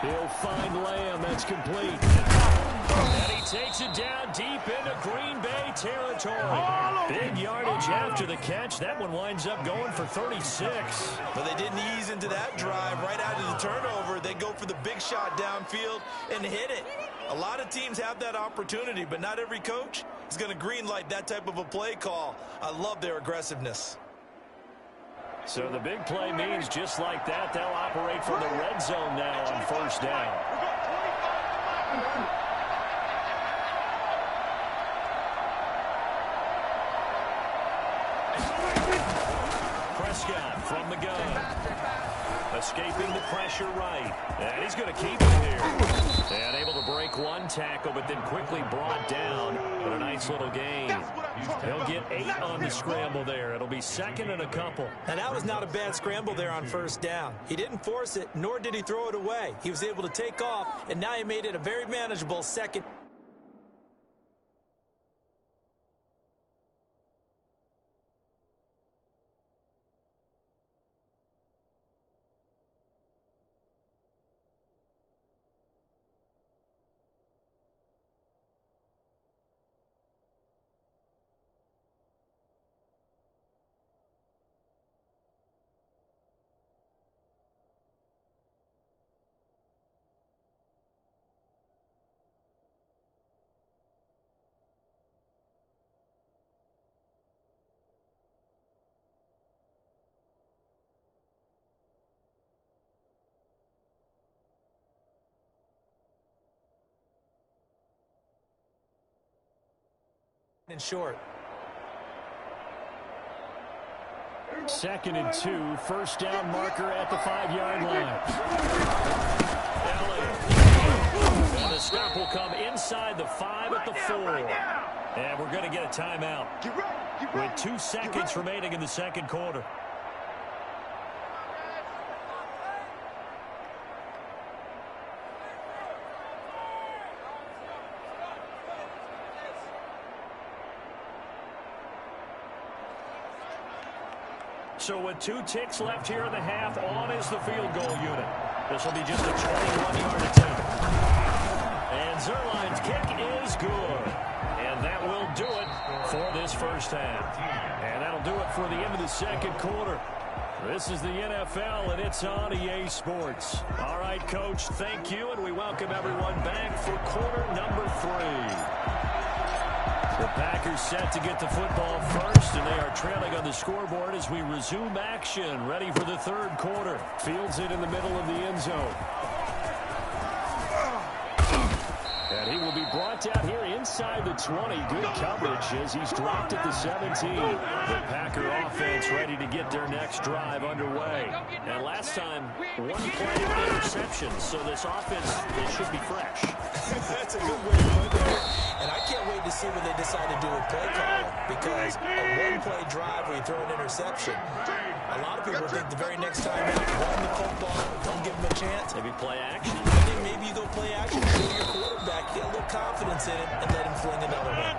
He'll find Lamb. That's complete. And he takes it down deep into Green Bay territory. Big yardage after the catch. That one winds up going for 36. But they didn't ease into that drive right out of the turnover. They go for the big shot downfield and hit it. A lot of teams have that opportunity, but not every coach is going to greenlight that type of a play call. I love their aggressiveness. So the big play means just like that, they'll operate from the red zone now on 1st down. Prescott from the gun. Escaping the pressure right. And he's going to keep it here. And able to break one tackle, but then quickly brought down. But a nice little gain. He'll get 8 on the scramble there. It'll be 2nd and a couple. And that was not a bad scramble there on 1st down. He didn't force it, nor did he throw it away. He was able to take off, and now he made it a very manageable 2nd. And short. 2nd and 2, first down marker at the 5-yard line. And the stop will come inside the 5 at the 4. And we're going to get a timeout with 2 seconds remaining in the second quarter. So with 2 ticks left here in the half, on is the field goal unit. This will be just a 21-yard attempt. And Zerline's kick is good. And that will do it for this first half. And that'll do it for the end of the second quarter. This is the NFL, and it's on EA Sports. All right, Coach, thank you, and we welcome everyone back for quarter number 3. The Packers set to get the football first, and they are trailing on the scoreboard as we resume action, ready for the third quarter. Fields it in the middle of the end zone. And he will be brought down here inside the 20. Good coverage as he's dropped at the 17. The Packer offense ready to get their next drive underway. And last time, 1 play, 1 interception. So this offense, they should be fresh. That's a good way to put it. And I can't wait to see what they decide to do with play calling, because a 1-play drive where you throw an interception, a lot of people think the very next time out, run the football, don't give them a chance. Maybe play action. I think maybe you go play action, show your quarterback, get a little confidence in it, and let him fling another one.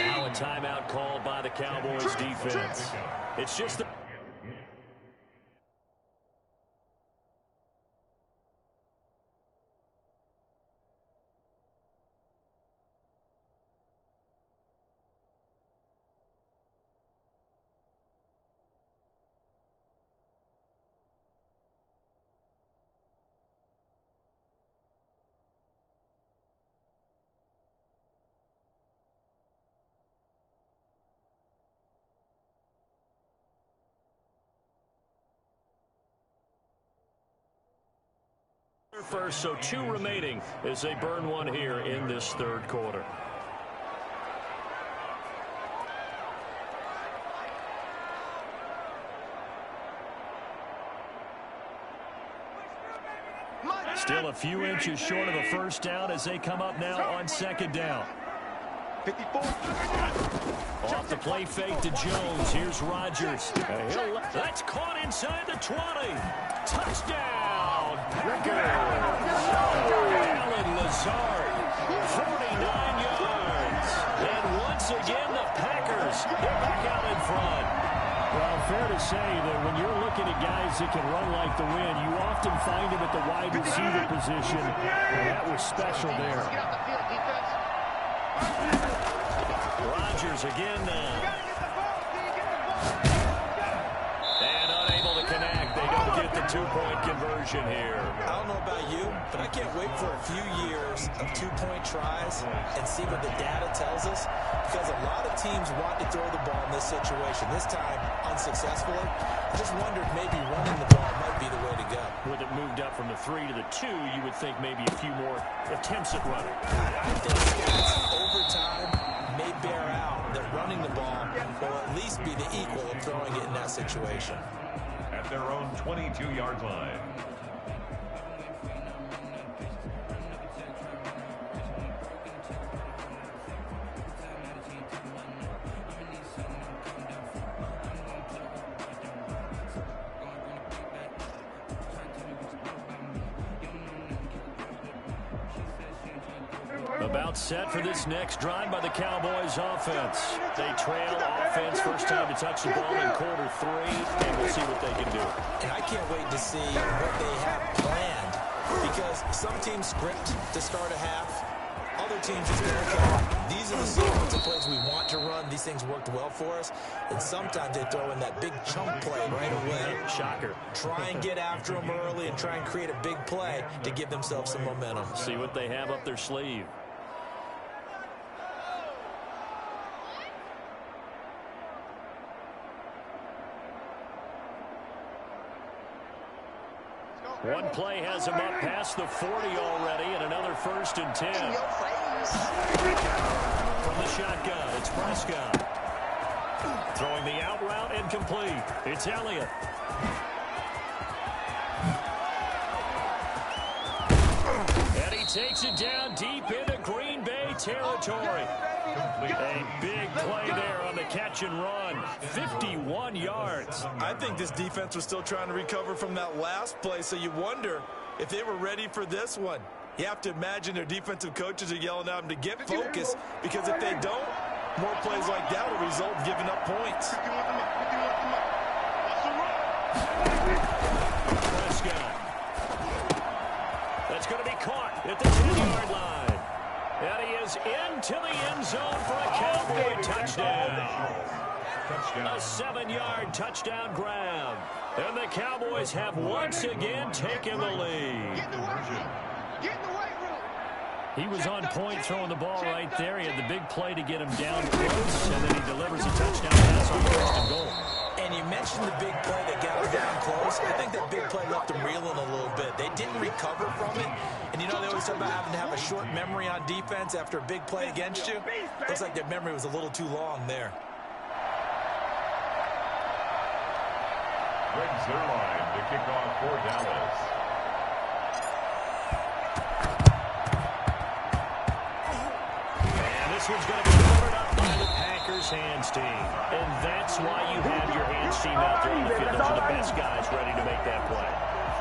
Now a timeout called by the Cowboys defense. It's just the... First, so 2 remaining as they burn 1 here in this third quarter. Still a few inches short of a first down as they come up now on 2nd down. 54. Off the play fake to Jones. Here's Rodgers. That's caught inside the 20. Touchdown, Packers. Alan Lazard, 49 yards. And once again, the Packers, they're back out in front. Well, fair to say that when you're looking at guys that can run like the wind, you often find them at the wide receiver position. And that was special there. Rodgers again now. And unable to connect. They don't get the 2-point conversion here. I don't know about you, but I can't wait for a few years of 2-point tries and see what the data tells us, because a lot of teams want to throw the ball in this situation. This time, unsuccessfully. I just wondered maybe running the ball might be the way to go. With it moved up from the 3 to the 2, you would think maybe a few more attempts at running. I think stats over time may bear out that running the ball will at least be the equal of throwing it in that situation. At their own 22-yard line. About set for this next drive by the Cowboys offense. They trail offense, first time to touch the ball in quarter 3, and we'll see what they can do. And I can't wait to see what they have planned, because some teams script to start a half. Other teams just go, okay, these are the sequence of plays we want to run. These things worked well for us. And sometimes they throw in that big chunk play right away. Shocker. Try and get after them early and try and create a big play to give themselves some momentum. See what they have up their sleeve. One play has him up past the 40 already, and another 1st and 10. From the shotgun, it's Prescott. Throwing the out route and complete. It's Elliott. And he takes it down deep into Green Bay territory. A big play there on the catch and run. 51 yards. I think this defense was still trying to recover from that last play, so you wonder if they were ready for this one. You have to imagine their defensive coaches are yelling at them to get focused, because if they don't, more plays like that will result in giving up points. Prescott. That's going to be caught at the 10-yard line. And he is into the end zone for a Cowboy touchdown. A 7-yard touchdown grab. And the Cowboys have once again taken the lead. He was on point throwing the ball right there. He had the big play to get him down close, and then he delivers a touchdown pass on first and goal. And you mentioned the big play that got him down close. I think that big play left him reeling a little bit. They didn't recover from it. And you know, they always talk about having to have a short memory on defense after a big play against you. Looks like their memory was a little too long there. Greg Zuerlein to kick off for Dallas. This one's going to be covered up by the Packers hands team. And that's why you have your hands team out there on the field. Those are the best guys ready to make that play.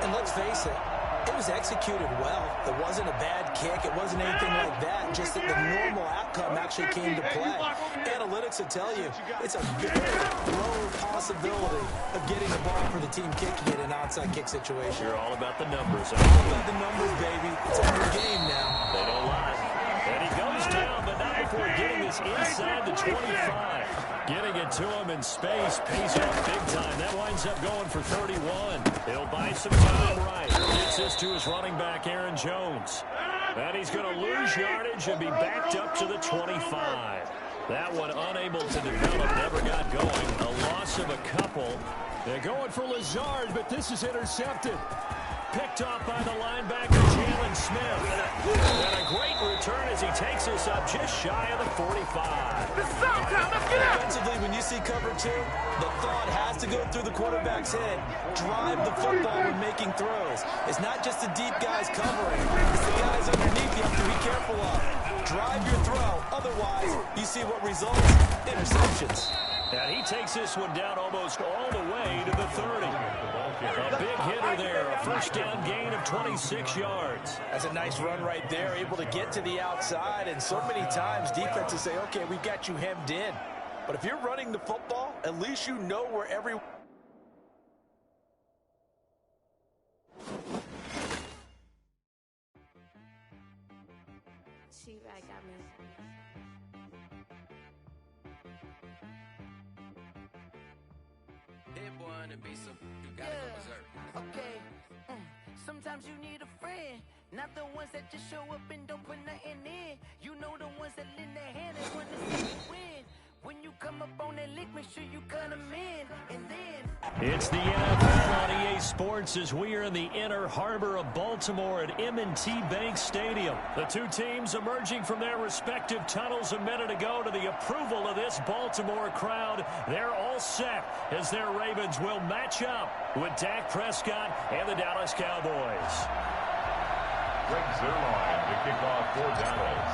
And let's face it, it was executed well. It wasn't a bad kick. It wasn't anything like that. Just that the normal outcome actually came to play. Analytics will tell you it's a very low possibility of getting the ball for the team kicking it in an onside kick situation. You're all about the numbers. All about the numbers, baby. It's a new game now. They don't lie. And he goes down, but not before getting this inside the 25. Getting it to him in space pays off big time. That winds up going for 31. He'll buy some time right. Gets this to his running back, Aaron Jones. And he's going to lose yardage and be backed up to the 25. That one unable to develop, never got going. A loss of a couple. They're going for Lazard, but this is intercepted. Picked off by the linebacker, Jalen Smith. And a great return as he takes us up just shy of the 45. Offensively, when you see cover two, the thought has to go through the quarterback's head. Drive the football when making throws. It's not just the deep guys covering. It's the guys underneath you have to be careful of. Drive your throw. Otherwise, you see what results. Interceptions. And he takes this one down almost all the way to the 30. A big hitter there, a first down gain of 26 yards. That's a nice run right there, able to get to the outside. And so many times defenses say, okay, we've got you hemmed in. But if you're running the football, at least you know where every... She-Rag got me. Okay. Sometimes you need a friend, not the ones that just show up and don't put nothing in. You know the ones that lend their hand and want to see you win. When you come up on that lick, make sure you cut them in, and then... It's the NFL on EA Sports as we are in the inner harbor of Baltimore at M&T Bank Stadium. The two teams emerging from their respective tunnels a minute ago to the approval of this Baltimore crowd. They're all set as their Ravens will match up with Dak Prescott and the Dallas Cowboys. Greg Zuerlein to kick off for Dallas.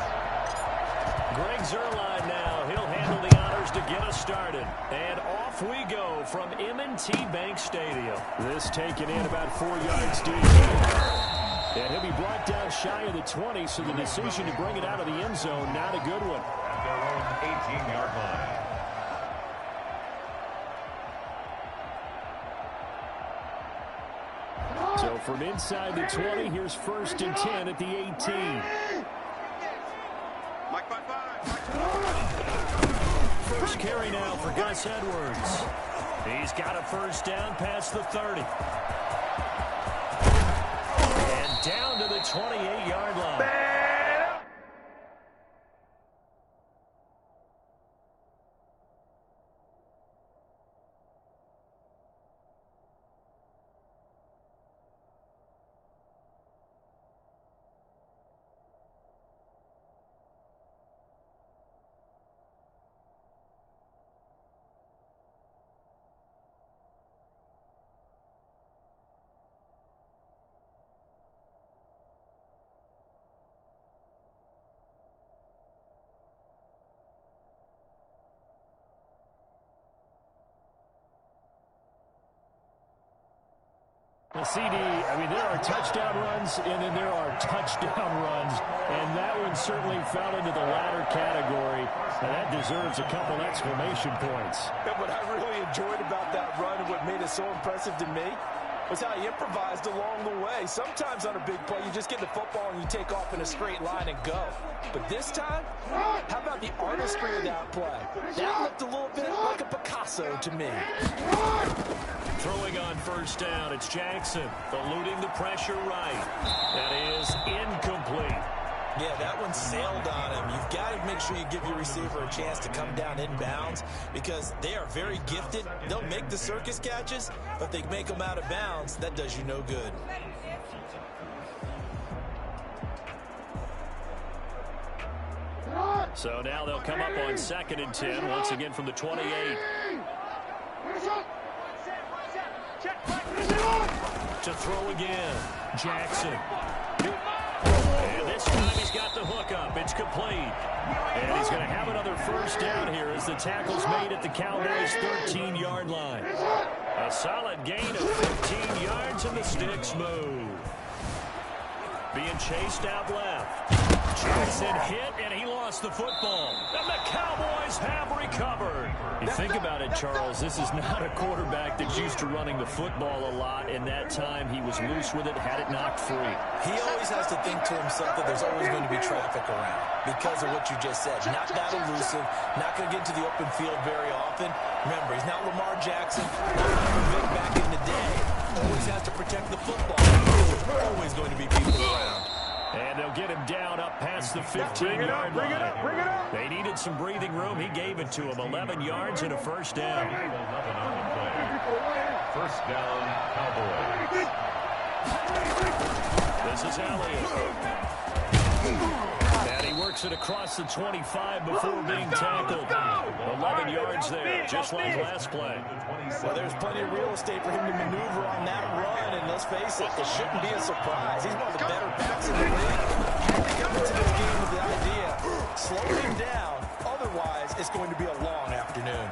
Greg Zuerlein now. He'll handle the honors to get us started. And off we go from M&T Bank Stadium. This taken in about 4 yards deep. And he'll be brought down shy of the 20, so the decision to bring it out of the end zone, not a good one. At their own 18-yard line. So from inside the 20, here's 1st and 10 at the 18. Mike 5-5. First carry now for Gus Edwards. He's got a first down past the 30. And down to the 28-yard line. The CD, I mean, there are touchdown runs, and then there are touchdown runs, and that one certainly fell into the latter category, and that deserves a couple exclamation points. And what I really enjoyed about that run and what made it so impressive to me was how he improvised along the way. Sometimes on a big play, you just get the football and you take off in a straight line and go. But this time, how about the artistry of that play? That looked a little bit like a Picasso to me. Throwing on first down, it's Jackson, eluding the pressure right. That is incomplete. Yeah, that one sailed on him. You've got to make sure you give your receiver a chance to come down inbounds because they are very gifted. They'll make the circus catches, but they make them out of bounds. That does you no good. So now they'll come up on 2nd and 10, once again from the 28. To throw again, Jackson. And this time he's got the hook up. It's complete. And he's going to have another first down here as the tackle's made at the Cowboys' 13-yard line. A solid gain of 15 yards and the sticks move. Being chased out left. Jackson hit, and he lost the football. And the Cowboys have recovered. You think about it, Charles, this is not a quarterback that's used to running the football a lot, and that time he was loose with it, had it knocked free. He always has to think to himself that there's always going to be traffic around because of what you just said. Not that elusive, not going to get to the open field very often. Remember, he's not Lamar Jackson, not Vic back in the day. Always has to protect the football. There's always going to be people around. And they'll get him down up past the 15-yard line. Bring it up. They needed some breathing room. He gave it to him. 11 yards and a first down. First down, Cowboys. This is Elliott. And he works it across the 25 before being tackled. 11 yards there, just like last play. Well, there's plenty of real estate for him to maneuver on that run, and let's face it shouldn't be a surprise. He's one of the better backs in the league. Coming into this game with the idea, slow him down, otherwise it's going to be a long afternoon.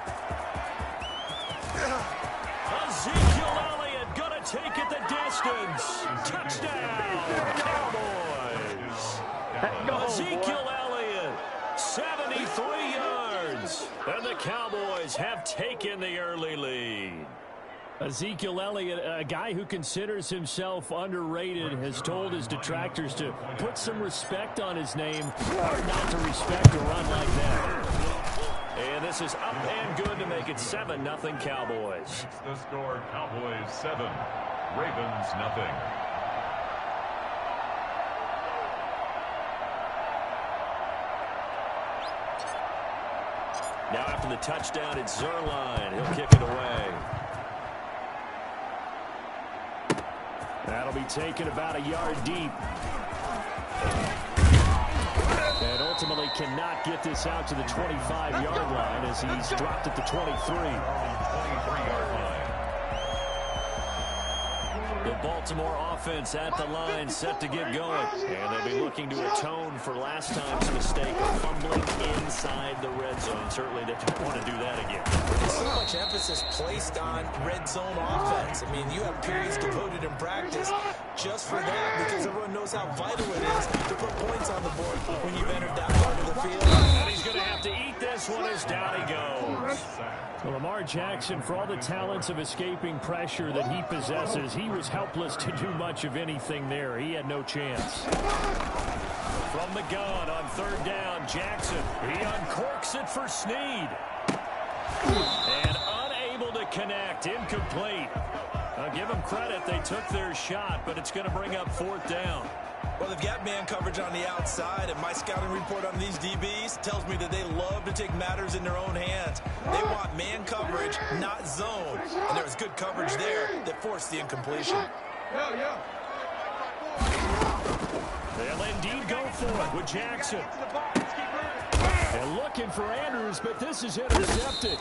Ezekiel Elliott gonna take it the distance. Touchdown, Cowboys. Ezekiel Elliott, 73 yards. And the Cowboys have taken the early lead. Ezekiel Elliott, a guy who considers himself underrated, has told his detractors to put some respect on his name, or not to respect a run like that. And this is up and good to make it 7-0 Cowboys. It's the score, Cowboys 7, Ravens 0. Now after the touchdown, it's Zerline. He'll kick it away. That'll be taken about a yard deep. And ultimately cannot get this out to the 25-yard line as he's dropped at the 23. 23-yard line. The Baltimore offense at the line, set to get going. And they'll be looking to atone for last time's mistake of fumbling inside the red zone. Certainly they don't want to do that again. There's so much emphasis placed on red zone offense. I mean, you have periods devoted in practice just for that because everyone knows how vital it is to put points on the board when you've entered that part of the field. And he's going to have to eat this one as down he goes. Well, Lamar Jackson, for all the talents of escaping pressure that he possesses, he was helpless to do much of anything there. He had no chance. From the gun on third down, Jackson. He uncorks it for Snead. And unable to connect, incomplete. I'll give them credit, they took their shot, but it's going to bring up fourth down. Well, they've got man coverage on the outside, and my scouting report on these DBs tells me that they love to take matters in their own hands. They want man coverage, not zone. And there was good coverage there that forced the incompletion. They'll indeed go for it with Jackson. And looking for Andrews, but this is intercepted.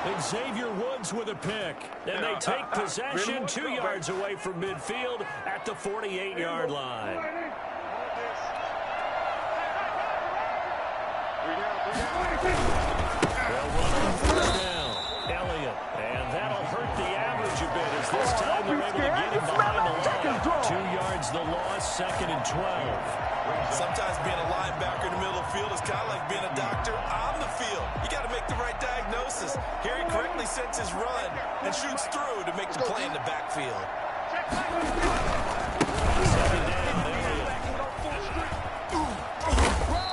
And Xavier Woods with a pick. And they take possession 2 yards away from midfield at the 48-yard line. They'll run on first down. Elliott. And that'll hurt the average a bit as this time they're able to get him behind the line. 2 yards the loss, 2nd and 12. Sometimes being a linebacker in the middle of the field is kind of like being a doctor on the field. You got to make the right diagnosis. Here he correctly sets his run and shoots through to make the play in the backfield.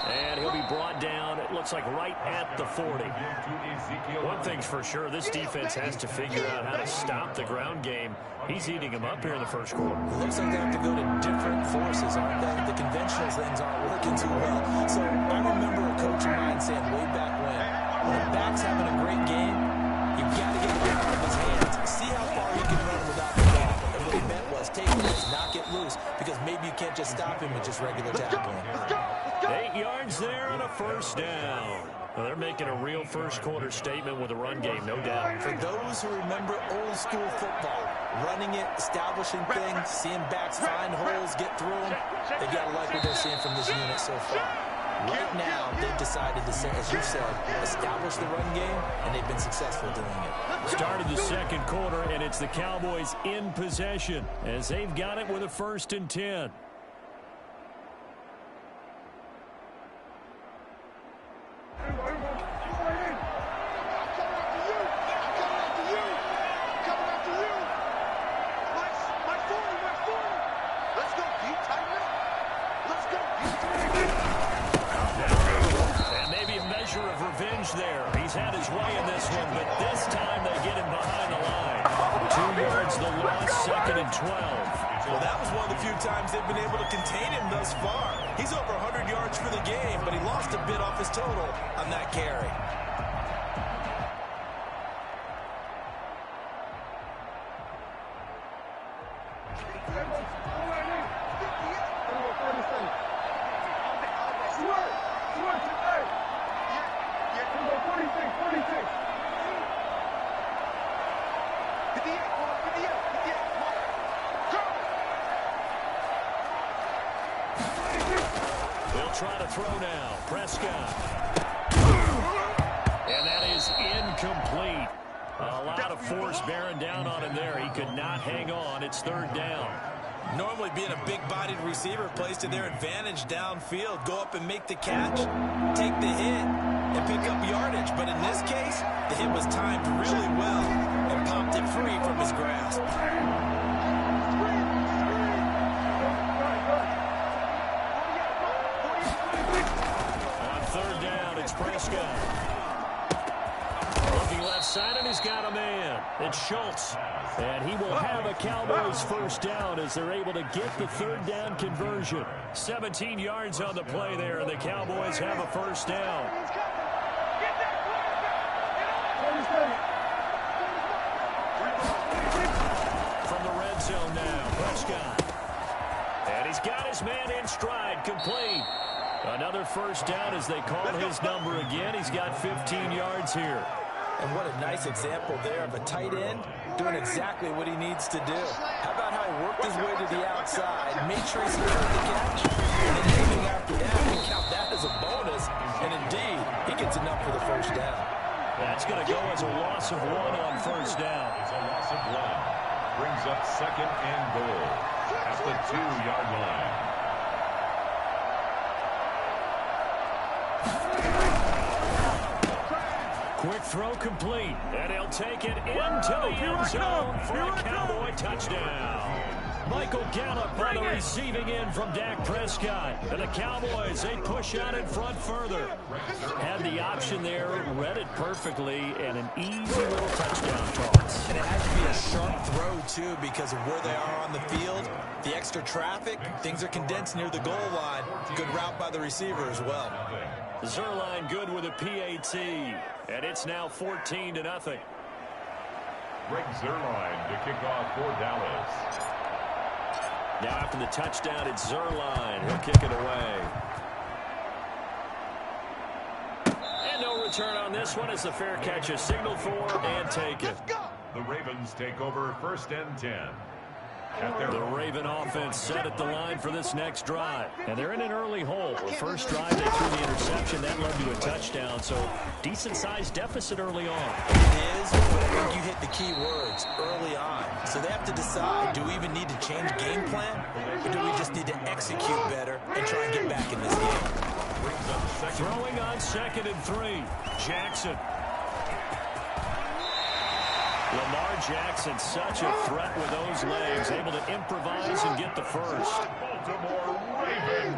And he'll be brought down, it looks like right at the 40. One thing's for sure, this defense has to figure out how to stop the ground game. He's eating them up here in the first quarter. It looks like they have to go to different forces, aren't they? The conventional things aren't working too well. So I remember a coach of mine saying way back when a back's having a great game, you've got to get the ball out of his hands. See how far he can run without the ball. And what he meant was take this, knock it loose, because maybe you can't just stop him with just regular tackling. 8 yards there on a first down. Well, they're making a real first quarter statement with a run game, no doubt. For those who remember old school football, running it, establishing things, seeing backs find holes, get through them, they got to like what they're seeing from this unit so far. Right now, they've decided to, as you said, establish the run game, and they've been successful doing it. Started the second quarter, and it's the Cowboys in possession as they've got it with a 1st and 10. There. He's had his way in this one, but this time they get him behind the line. 2 yards the loss, 2nd and 12. Well, that was one of the few times they've been able to contain him thus far. He's over 100 yards for the game, but he lost a bit off his total on that carry. Try to throw now. Prescott. And that is incomplete. A lot of force bearing down on him there. He could not hang on. It's 3rd down. Normally being a big-bodied receiver plays to their advantage downfield. Go up and make the catch, take the hit, and pick up yardage. But in this case, the hit was timed really well and popped it free from his grasp. Prescott. Looking left side, and he's got a man. It's Schultz. And he will have a Cowboys 1st down as they're able to get the 3rd down conversion. 17 yards on the play there, and the Cowboys have a 1st down. From the red zone now, Prescott. And he's got his man in stride, complete. Another 1st down as they call his number again. He's got 15 yards here. And what a nice example there of a tight end doing exactly what he needs to do. How about how he worked his way to the outside, made sure he secured the catch, and then anything after that, we count that as a bonus. And indeed, he gets enough for the 1st down. That's going to go as a loss of 1 on 1st down. It's a loss of 1. Brings up 2nd and goal at the 2-yard line. Quick throw complete, and he'll take it into the end zone for a Cowboy touchdown. Michael Gallup on the receiving end from Dak Prescott. And the Cowboys, they push out in front further. Had the option there, read it perfectly, and an easy little touchdown toss. And it has to be a sharp throw, too, because of where they are on the field. The extra traffic, things are condensed near the goal line. Good route by the receiver as well. Zerline good with a PAT, and it's now 14-0. Greg Zerline to kick off for Dallas. Now after the touchdown, it's Zerline. He'll kick it away. And no return on this one as the fair catch is signaled for and taken. The Ravens take over 1st and 10. The Raven offense set at the line for this next drive. And they're in an early hole. The first drive, they threw the interception. That led to a touchdown. So decent-sized deficit early on. It is, but I think you hit the key words, early on. So they have to decide, do we even need to change game plan? Or do we just need to execute better and try and get back in this game? Throwing on 2nd and 3. Jackson. Lamar Jackson, such a threat with those legs, able to improvise and get the first. Baltimore Raven.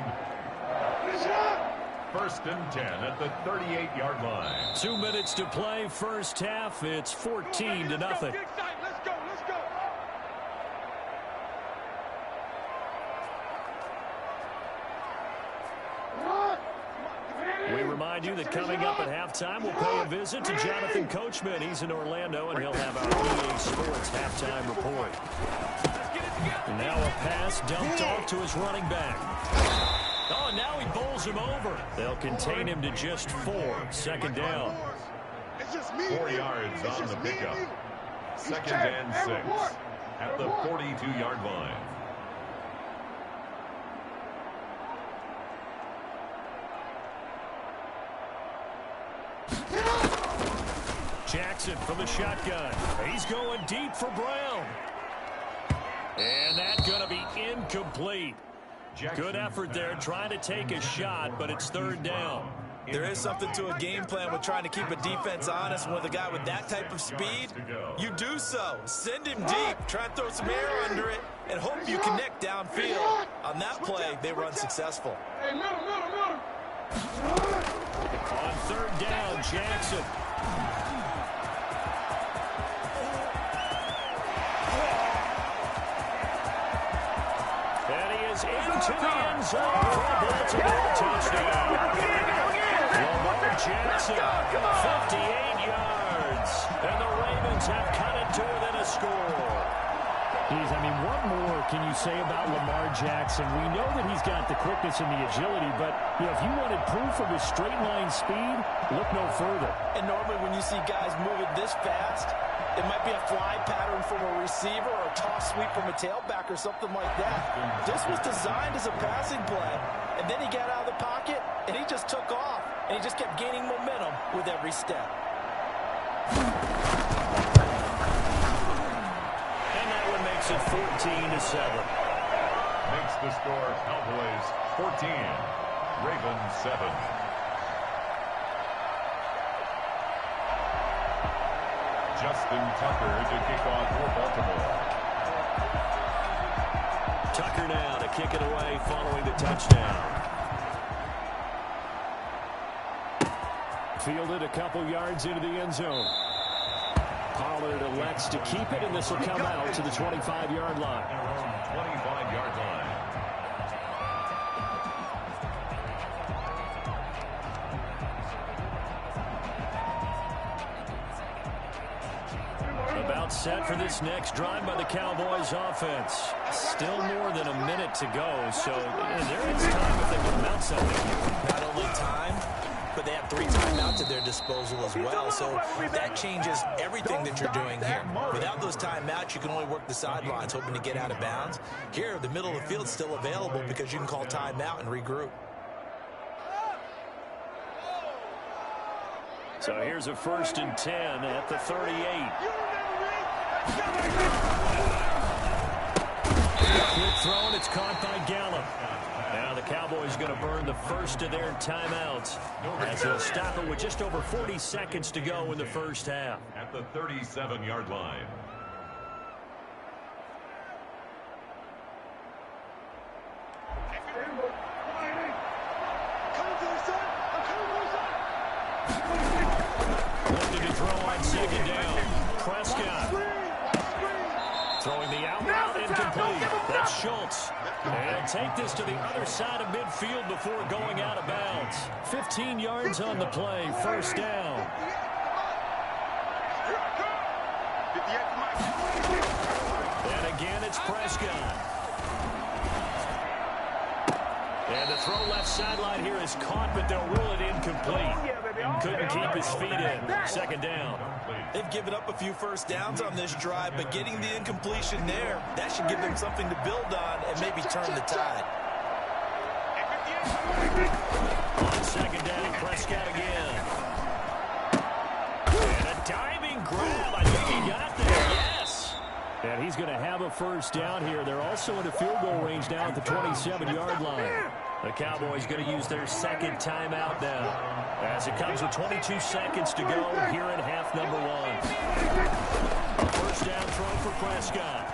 1st and 10 at the 38-yard line. 2 minutes to play, first half. It's 14-0. Let's go. We remind you that coming up at halftime, we'll pay a visit to Jonathan Coachman. He's in Orlando, and he'll have our EA Sports halftime report. And now a pass dumped off to his running back. Oh, and now he bowls him over. They'll contain him to just 4. 2nd down. 4 yards on the pickup. 2nd and 6 at the 42-yard line. Jackson from the shotgun. He's going deep for Brown. And that's going to be incomplete. Good effort there trying to take a shot, but it's 3rd down. There is something to a game plan with trying to keep a defense honest. With a guy with that type of speed, you do so. Send him deep, try and throw some air under it, and hope you connect downfield. On that play, they were unsuccessful. On 3rd down, Jackson. And he is into the end zone for a Baltimore touchdown. Lamar Jackson, 58 yards. And the Ravens have cut it to within a score. Geez, I mean, what more can you say about Lamar Jackson? We know that he's got the quickness and the agility, but if you wanted proof of his straight-line speed, look no further. And normally when you see guys moving this fast, it might be a fly pattern from a receiver or a toss sweep from a tailback or something like that. This was designed as a passing play, and then he got out of the pocket, and he just took off, and he just kept gaining momentum with every step. Makes it 14-7. Makes the score Cowboys 14, Ravens 7. Justin Tucker to kick off for Baltimore. Tucker now to kick it away following the touchdown. Fielded a couple yards into the end zone. Pollard elects to keep it, and this will come out to the 25-yard line. 25-yard line. About set for this next drive by the Cowboys offense. Still more than a minute to go, so there is time if they want to mount something. Not only time, but they have 3 timeouts at their disposal as well, so that changes everything that you're doing here. Without those timeouts, you can only work the sidelines, hoping to get out of bounds. Here, the middle of the field's still available because you can call timeout and regroup. So here's a 1st and 10 at the 38. Quick throw, and it's caught by Gallup. Now the Cowboys going to burn the first of their timeouts as they'll stop it with just over 40 seconds to go in the first half. At the 37-yard line. Looking to throw on 2nd down. Prescott. Throwing the out route incomplete. That's Schultz. And take this to the other side of midfield before going out of bounds. 15 yards on the play. 1st down. And again, it's Prescott. And the throw left sideline here is caught, but they'll rule it incomplete. Couldn't keep his feet in. 2nd down. They've given up a few first downs on this drive, but getting the incompletion there, that should give them something to build on and maybe turn the tide. On second down, Prescott again. And a diving grab. I think he got there. Yes. And he's going to have a first down here. They're also into field goal range now at the 27-yard line. The Cowboys going to use their second timeout now, as it comes with 22 seconds to go here in half number one. A first down throw for Prescott.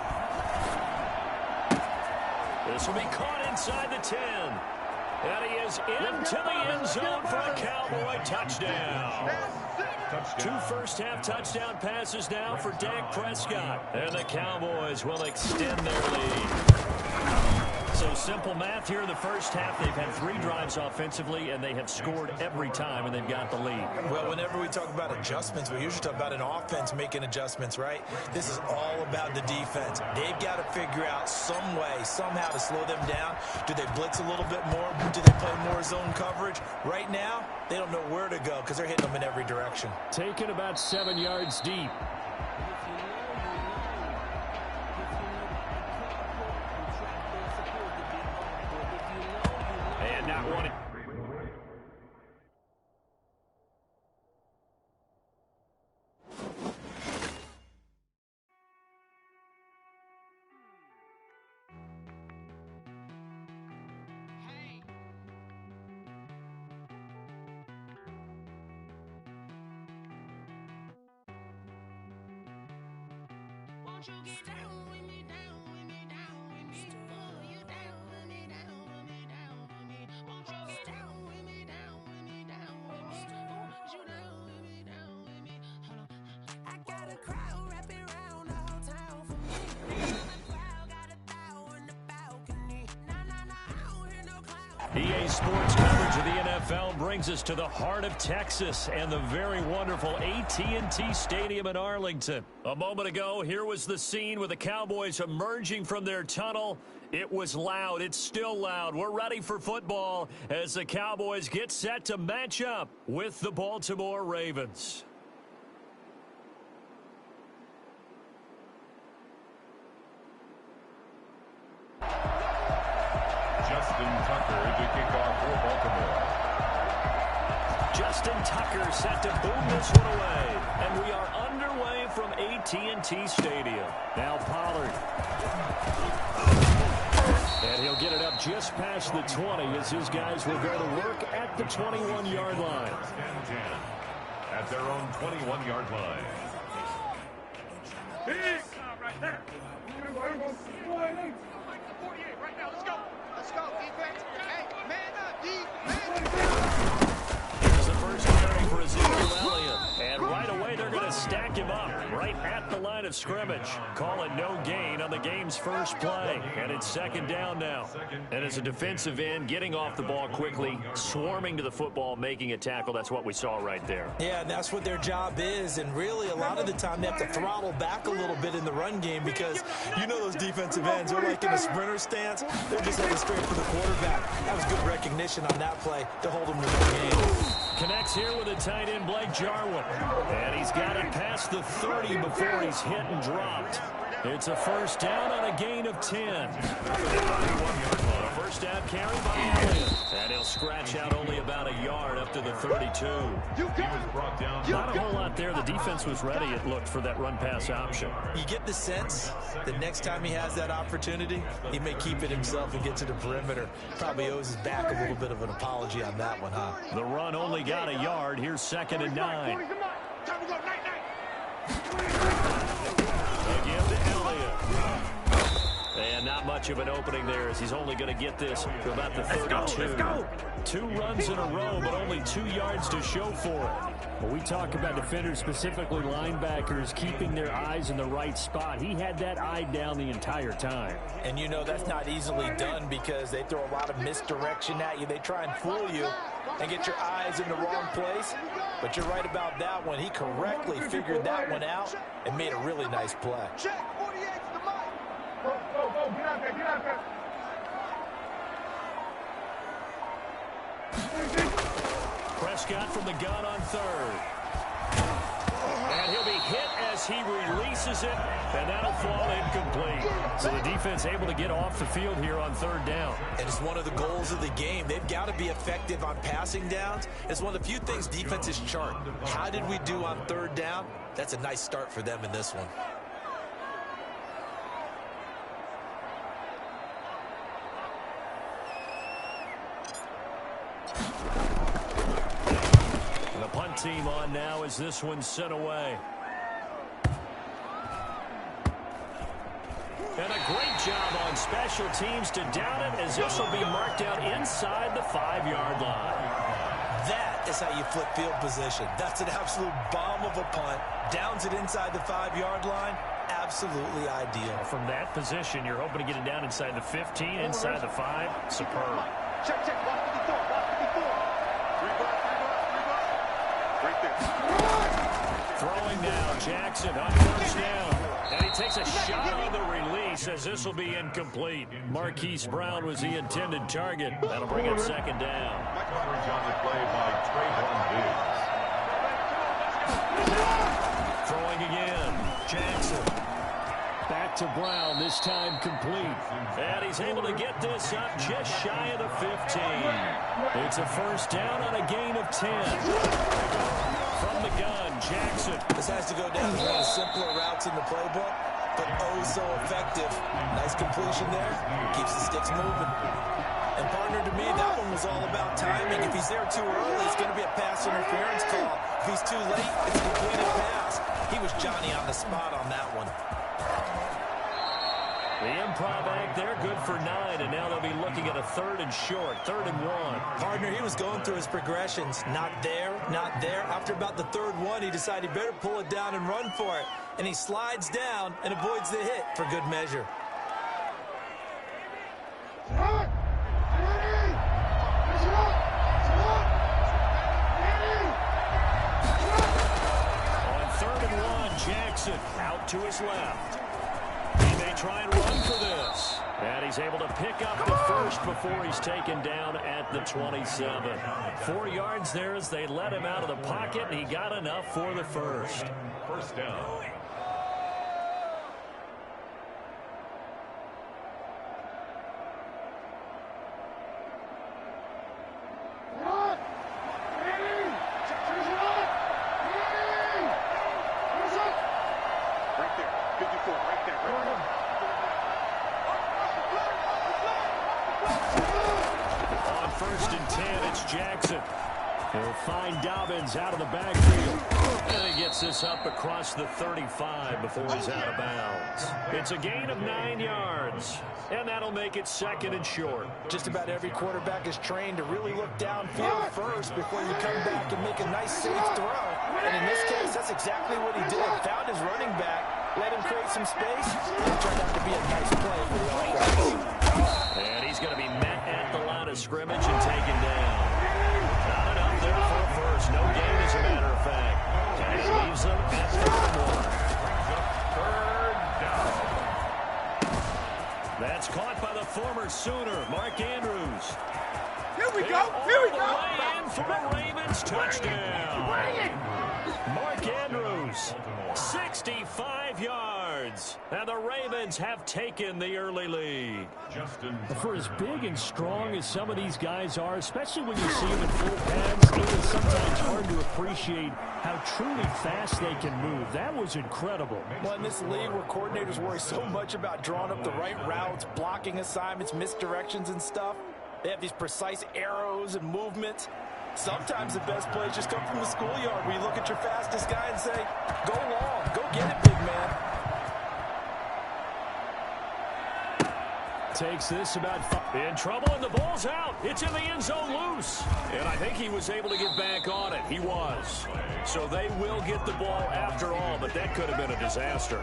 This will be caught inside the 10. And he is into the end zone for a Cowboy touchdown. Two first-half touchdown passes now for Dak Prescott. And the Cowboys will extend their lead. So simple math here in the first half. They've had 3 drives offensively, and they have scored every time, and they've got the lead. Well, whenever we talk about adjustments, we usually talk about an offense making adjustments, right? This is all about the defense. They've got to figure out some way, somehow to slow them down. Do they blitz a little bit more? Do they play more zone coverage? Right now, they don't know where to go because they're hitting them in every direction. Taken about 7 yards deep. And not one. Won't you get down with me, down with me, down with me? Oh, you down with me, down with me, down with me. Won't you get down with me, down with me, down with me? Oh, you down with me, down with me? Hold on. I got a crowd wrapping around the whole town for me. The crowd got a thou in the balcony. Nah, nah, nah, I don't hear no clown. EA Sports coverage of the NFL brings us to the heart of Texas and the very wonderful AT&T Stadium in Arlington. A moment ago, here was the scene with the Cowboys emerging from their tunnel. It was loud. It's still loud. We're ready for football as the Cowboys get set to match up with the Baltimore Ravens. Justin Tucker to kick off for Baltimore. Justin Tucker set to boom this one away. And we are underway from AT&T Stadium. Now Pollard. And he'll get it up just past the 20 as his guys will go to work at the 21-yard line. At their own 21-yard line. Right there. 48 right now. Let's go. Let's go, defense. Hey, man up, defense. Here's the first carry for Ezekiel Elliott. And right away, they're going to stack him up right at the line of scrimmage. Call it no gain on the game's first play. And it's second down now. And as a defensive end, getting off the ball quickly, swarming to the football, making a tackle. That's what we saw right there. Yeah, and that's what their job is. And really, a lot of the time, they have to throttle back a little bit in the run game because you know those defensive ends are like in a sprinter stance. They're just heading straight for the quarterback. That was good recognition on that play to hold them to the game. Connects here with a tight end, Blake Jarwin. And he's got it past the 30 before he's hit and dropped. It's a first down on a gain of 10. A first down carry by Elliott. And he'll scratch out only about a yard up to the 32. Not a whole lot there. The defense was ready, it looked, for that run-pass option. You get the sense that next time he has that opportunity, he may keep it himself and get to the perimeter. Probably owes his back a little bit of an apology on that one, huh? The run only got a yard. Here's second and 9. Time to go, night. Again to Elliott. And not much of an opening there as he's only going to get this to about the 32. Let's go. 2 runs in a row, but only 2 yards to show for it. When we talk about defenders, specifically linebackers, keeping their eyes in the right spot, he had that eye down the entire time. And you know that's not easily done because they throw a lot of misdirection at you. They try and fool you and get your eyes in the wrong place. But you're right about that one. He correctly figured that one out and made a really nice play. Check, 48 to the mic. Go, get out there, get out there. Prescott from the gun on third. And And he'll be hit as he releases it, and that'll fall incomplete. So the defense able to get off the field here on third down. And it's one of the goals of the game. They've got to be effective on passing downs. It's one of the few things defenses chart. How did we do on third down? That's a nice start for them in this one. The punt team on now as this one's sent away. And a great job on special teams to down it, as this will be marked out inside the 5-yard line. That is how you flip field position. That's an absolute bomb of a punt. Downs it inside the 5-yard line. Absolutely ideal. From that position, you're hoping to get it down inside the 15, inside the 5. Superb. Check, check, block 54, block 54. Three block. Right there. Throwing now, Jackson on first down. And he takes a shot on the release, as this will be incomplete. Marquise Brown was the intended target. That'll bring up second down. Coverage on the play by Trayvon Diggs. Throwing again, Jackson. Back to Brown, this time complete. And he's able to get this up just shy of the 15. It's a first down on a gain of 10. From the gun, Jackson. This has to go down as one of the simpler routes in the playbook, but oh so effective. Nice completion there. Keeps the sticks moving. And partner, to me, that one was all about timing. If he's there too early, it's going to be a pass interference call. If he's too late, it's a completed pass. He was Johnny on the spot on that one. The improv act there, good for 9, and now they'll be looking at a 3rd and short, 3rd and 1. Partner, he was going through his progressions. Not there, not there. After about the 3rd one, he decided he better pull it down and run for it. And he slides down and avoids the hit for good measure. On 3rd and 1, Jackson out to his left. He may try and run for this. And he's able to pick up the first before he's taken down at the 27. 4 yards there as they let him out of the pocket, and he got enough for the first. First down. Jackson. He'll find Dobbins out of the backfield. And he gets this up across the 35 before he's out of bounds. It's a gain of 9 yards. And that'll make it 2nd and short. Just about every quarterback is trained to really look downfield first before you come back and make a nice safe throw. And in this case, that's exactly what he did. Found his running back, let him create some space. It turned out to be a nice play for the offense. And he's going to be met at the line of scrimmage and taken down. Not enough there for a first. No gain, as a matter of fact. And he leaves them at 3rd and 1. That's caught by the former Sooner, Mark Andrews. Here we go. Here we go. In for a Ravens touchdown. Mark Andrews, 65 yards. And the Ravens have taken the early lead. For as big and strong as some of these guys are, especially when you see them in full pads, it is sometimes hard to appreciate how truly fast they can move. That was incredible. Well, in this league where coordinators worry so much about drawing up the right routes, blocking assignments, misdirections and stuff, they have these precise arrows and movements. Sometimes the best plays just come from the schoolyard where you look at your fastest guy and say, go long, go get it, big man. Takes this about 5. In trouble, and the ball's out. It's in the end zone loose. And I think he was able to get back on it. He was. So they will get the ball after all, but that could have been a disaster.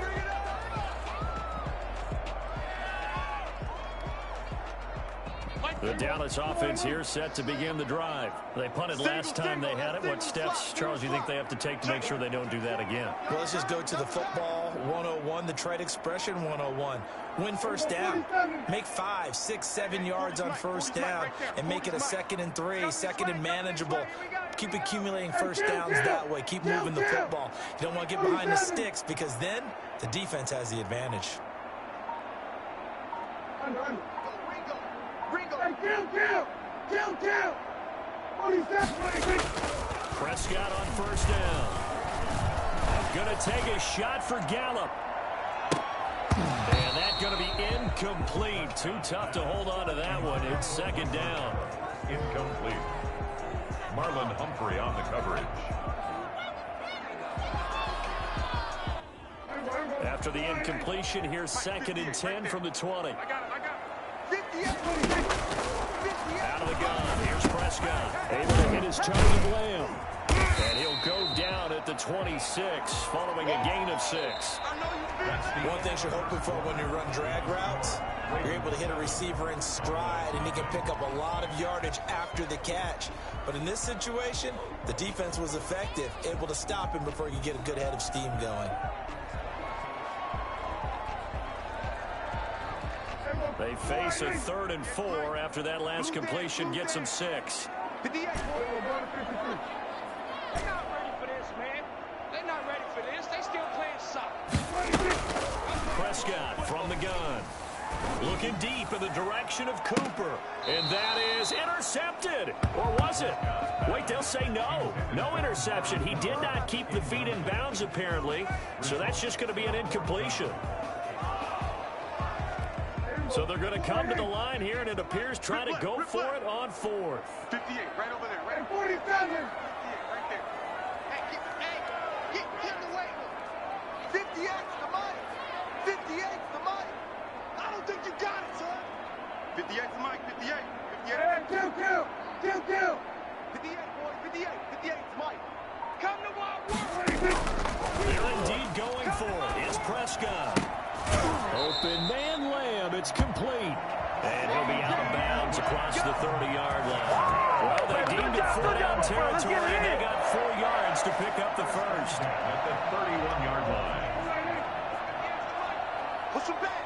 The Dallas offense here set to begin the drive. They punted last time they had it. What steps, Charles, do you think they have to take to make sure they don't do that again? Well, let's just go to the football 101, the trade expression 101. Win first down. Make 5, 6, 7 yards on first down and make it a 2nd and 3, 2nd and manageable. Keep accumulating first downs that way. Keep moving the football. You don't want to get behind the sticks because then the defense has the advantage. Prescott on first down. Going to take a shot for Gallup. And that's going to be incomplete. Too tough to hold on to that one. It's second down. Incomplete. Marlon Humphrey on the coverage. After the incompletion, here's 2nd and 10 from the 20. Out of the gun, here's Prescott. Able to hit his target Lamb. And he'll go down at the 26, following a gain of 6. One thing you're hoping for when you run drag routes, you're able to hit a receiver in stride, and he can pick up a lot of yardage after the catch. But in this situation, the defense was effective, able to stop him before he could get a good head of steam going. They face a 3rd and 4 after that last completion gets them 6. They're not ready for this, man. They're not ready for this. They still playing soccer. Prescott from the gun. Looking deep in the direction of Cooper. And that is intercepted. Or was it? Wait, they'll say no. No interception. He did not keep the feet in bounds, apparently. So that's just going to be an incompletion. So they're going to come to the line here, and it appears trying to go for it on 4th. 58, right over there, right? 47. 58, right there. Hey, get the weight. 58's the money. 58's the money. I don't think you got it, son. 58's the mic, 58. 58. Kill. 58, boys, 58. 58's the mic. Come to my work. They're indeed going for it. It's Prescott. Open man Lamb. It's complete. And he'll be out of bounds across the 30-yard line. Well, they deemed it 4-down territory, and they got 4 yards to pick up the first. At the 31-yard line. Push him back.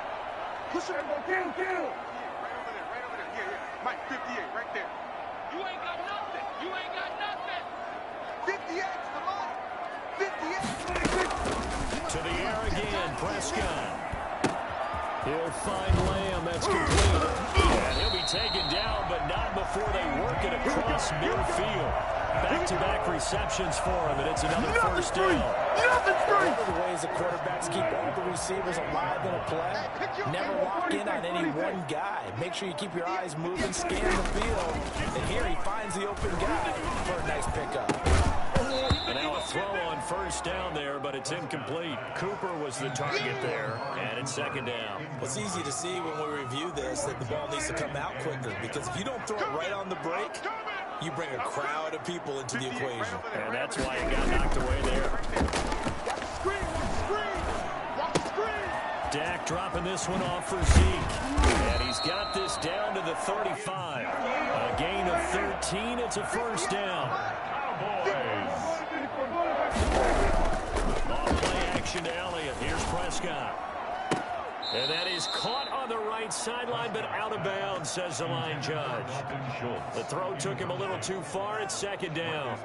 Push him. Kill. Right over there. Yeah. Mike, 58, right there. You ain't got nothing. 58's the money. 58. To the air again, Prescott. He'll find Lamb. That's complete. And he'll be taken down, but not before they work it across midfield. Back-to-back receptions for him, and it's another first down. One of the ways the quarterbacks keep all the receivers alive in a play, never lock in on any one guy. Make sure you keep your eyes moving, scan the field. And here he finds the open guy for a nice pickup. And now a throw on first down there, but it's incomplete. Cooper was the target there, and it's second down. It's easy to see when we review this that the ball needs to come out quicker, because if you don't throw it right on the break, you bring a crowd of people into the equation. And that's why it got knocked away there. Dak dropping this one off for Zeke. And he's got this down to the 35. A gain of 13. It's a first down. Off play action to Elliott. Here's Prescott. And that is caught on the right sideline, but out of bounds, says the line judge. The throw took him a little too far. It's second down.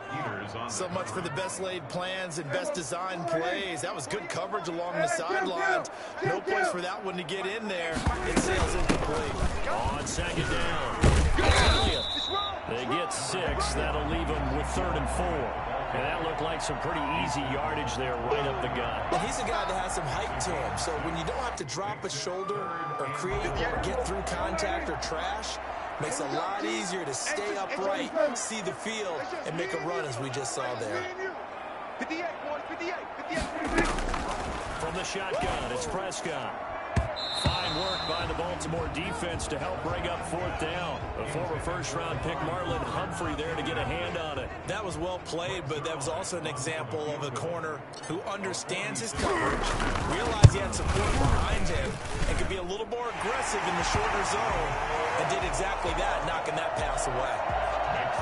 So much for the best laid plans and best designed plays. That was good coverage along the sidelines. No place for that one to get in there. It sails incomplete. On second down. Elliott. They get 6. That'll leave them with 3rd and 4. And that looked like some pretty easy yardage there right up the gut. Well, he's a guy that has some height to him, so when you don't have to drop a shoulder or create or get through contact or trash, makes it a lot easier to stay upright, see the field, and make a run as we just saw there. 58, boys, 58. From the shotgun, it's Prescott. Fine work by the Baltimore defense to help bring up 4th down. The former first-round pick Marlon Humphrey there to get a hand on it. That was well played, but that was also an example of a corner who understands his coverage, realized he had support behind him, and could be a little more aggressive in the shorter zone, and did exactly that, knocking that pass away.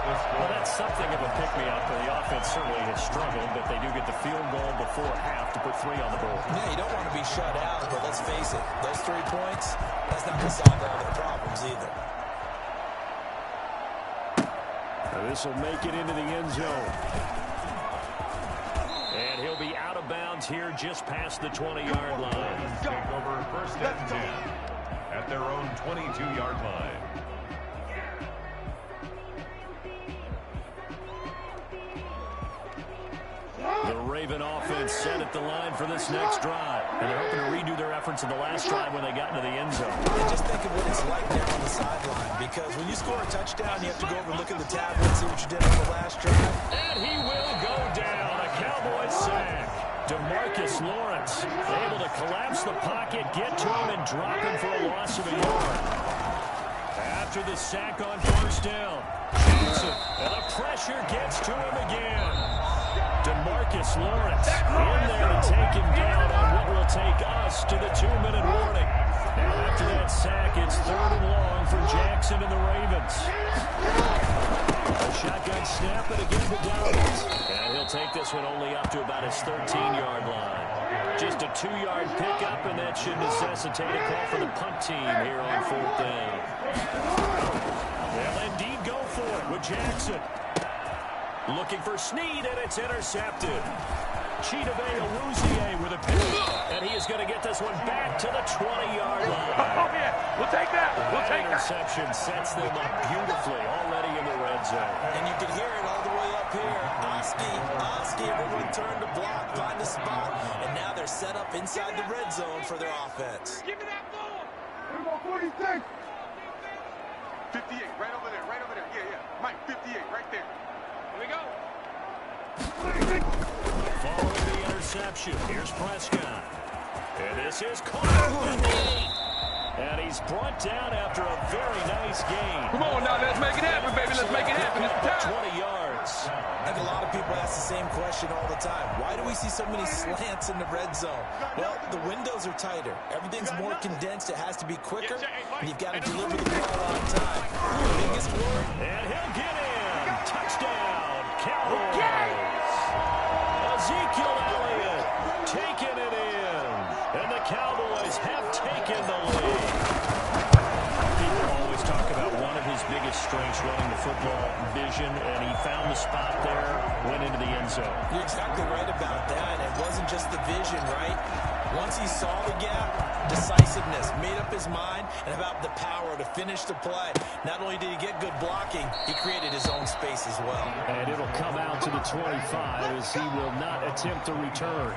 Well, that's something of a pick-me-up. The offense certainly has struggled, but they do get the field goal before half to put 3 on the board. Yeah, you don't want to be shut out, but let's face it, those 3 points, that's not going to solve all their problems either. This will make it into the end zone. And he'll be out of bounds here just past the 20-yard line. Take over first and 10 at their own 22-yard line. The Raven offense set at the line for this next drive. And they're hoping to redo their efforts in the last drive when they got into the end zone. And just think of what it's like now on the sideline. Because when you score a touchdown, you have to go over and look at the tablet and see what you did on the last drive. And he will go down. A Cowboys sack. DeMarcus Lawrence able to collapse the pocket, get to him, and drop him for a loss of a yard. After the sack on first down, Jackson, and the pressure gets to him again. DeMarcus Lawrence in there to take him down on what will take us to the 2-minute warning. And after that sack, it's 3rd and long for Jackson and the Ravens. A shotgun snap, and again to Downs. And he'll take this one only up to about his 13-yard line. Just a 2-yard pickup, and that should necessitate a call for the punt team here on 4th down. They'll indeed go for it with Jackson. Looking for Snead, and it's intercepted. Chidobe Awuzie with a pick, and he is going to get this one back to the 20-yard line. Oh, yeah, we'll take that. We'll take that. Interception sets them up beautifully already in the red zone. And you can hear it all the way up here. Oski, everyone turn to block, find a spot, and now they're set up inside the red zone for their offense. Give me that ball. Here we go, 46. 58, right over there, right over there. Yeah, yeah. Mike, 58, right there. Here we go. Following the interception, here's Prescott. And this is caught. And he's brought down after a very nice game. Come on now, let's make it happen, baby. Let's make it happen. It's time. 20 yards. I think a lot of people ask the same question all the time. Why do we see so many slants in the red zone? Well, the windows are tighter. Everything's more condensed. It has to be quicker. And you've got to deliver the ball on time. The biggest word. And he'll get in. Touchdown, Cowboys. Ezekiel Elliott taking it in. And the Cowboys have taken the lead. People always talk about one of his biggest strengths running the football, vision, and he found the spot there, went into the end zone. You're exactly right about that. It wasn't just the vision, right? Once he saw the gap, decisiveness, made up his mind, and about the power to finish the play. Not only did he get good blocking, he created his own space as well. And it'll come out to the 25 as he will not attempt to return.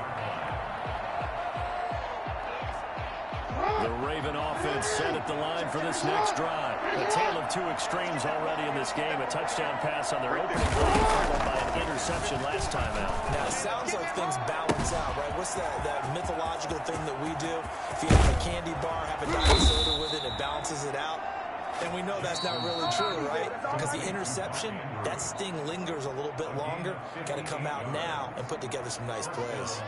The Raven offense set at the line for this next drive. A tale of two extremes already in this game. A touchdown pass on their opening drive, followed by an interception last time out. Now, it sounds like things balance out, right? What's that mythological thing that we do? If you have a candy bar, have a diet soda with it, it balances it out. And we know that's not really true, right? Because the interception, that sting lingers a little bit longer. Got to come out now and put together some nice plays.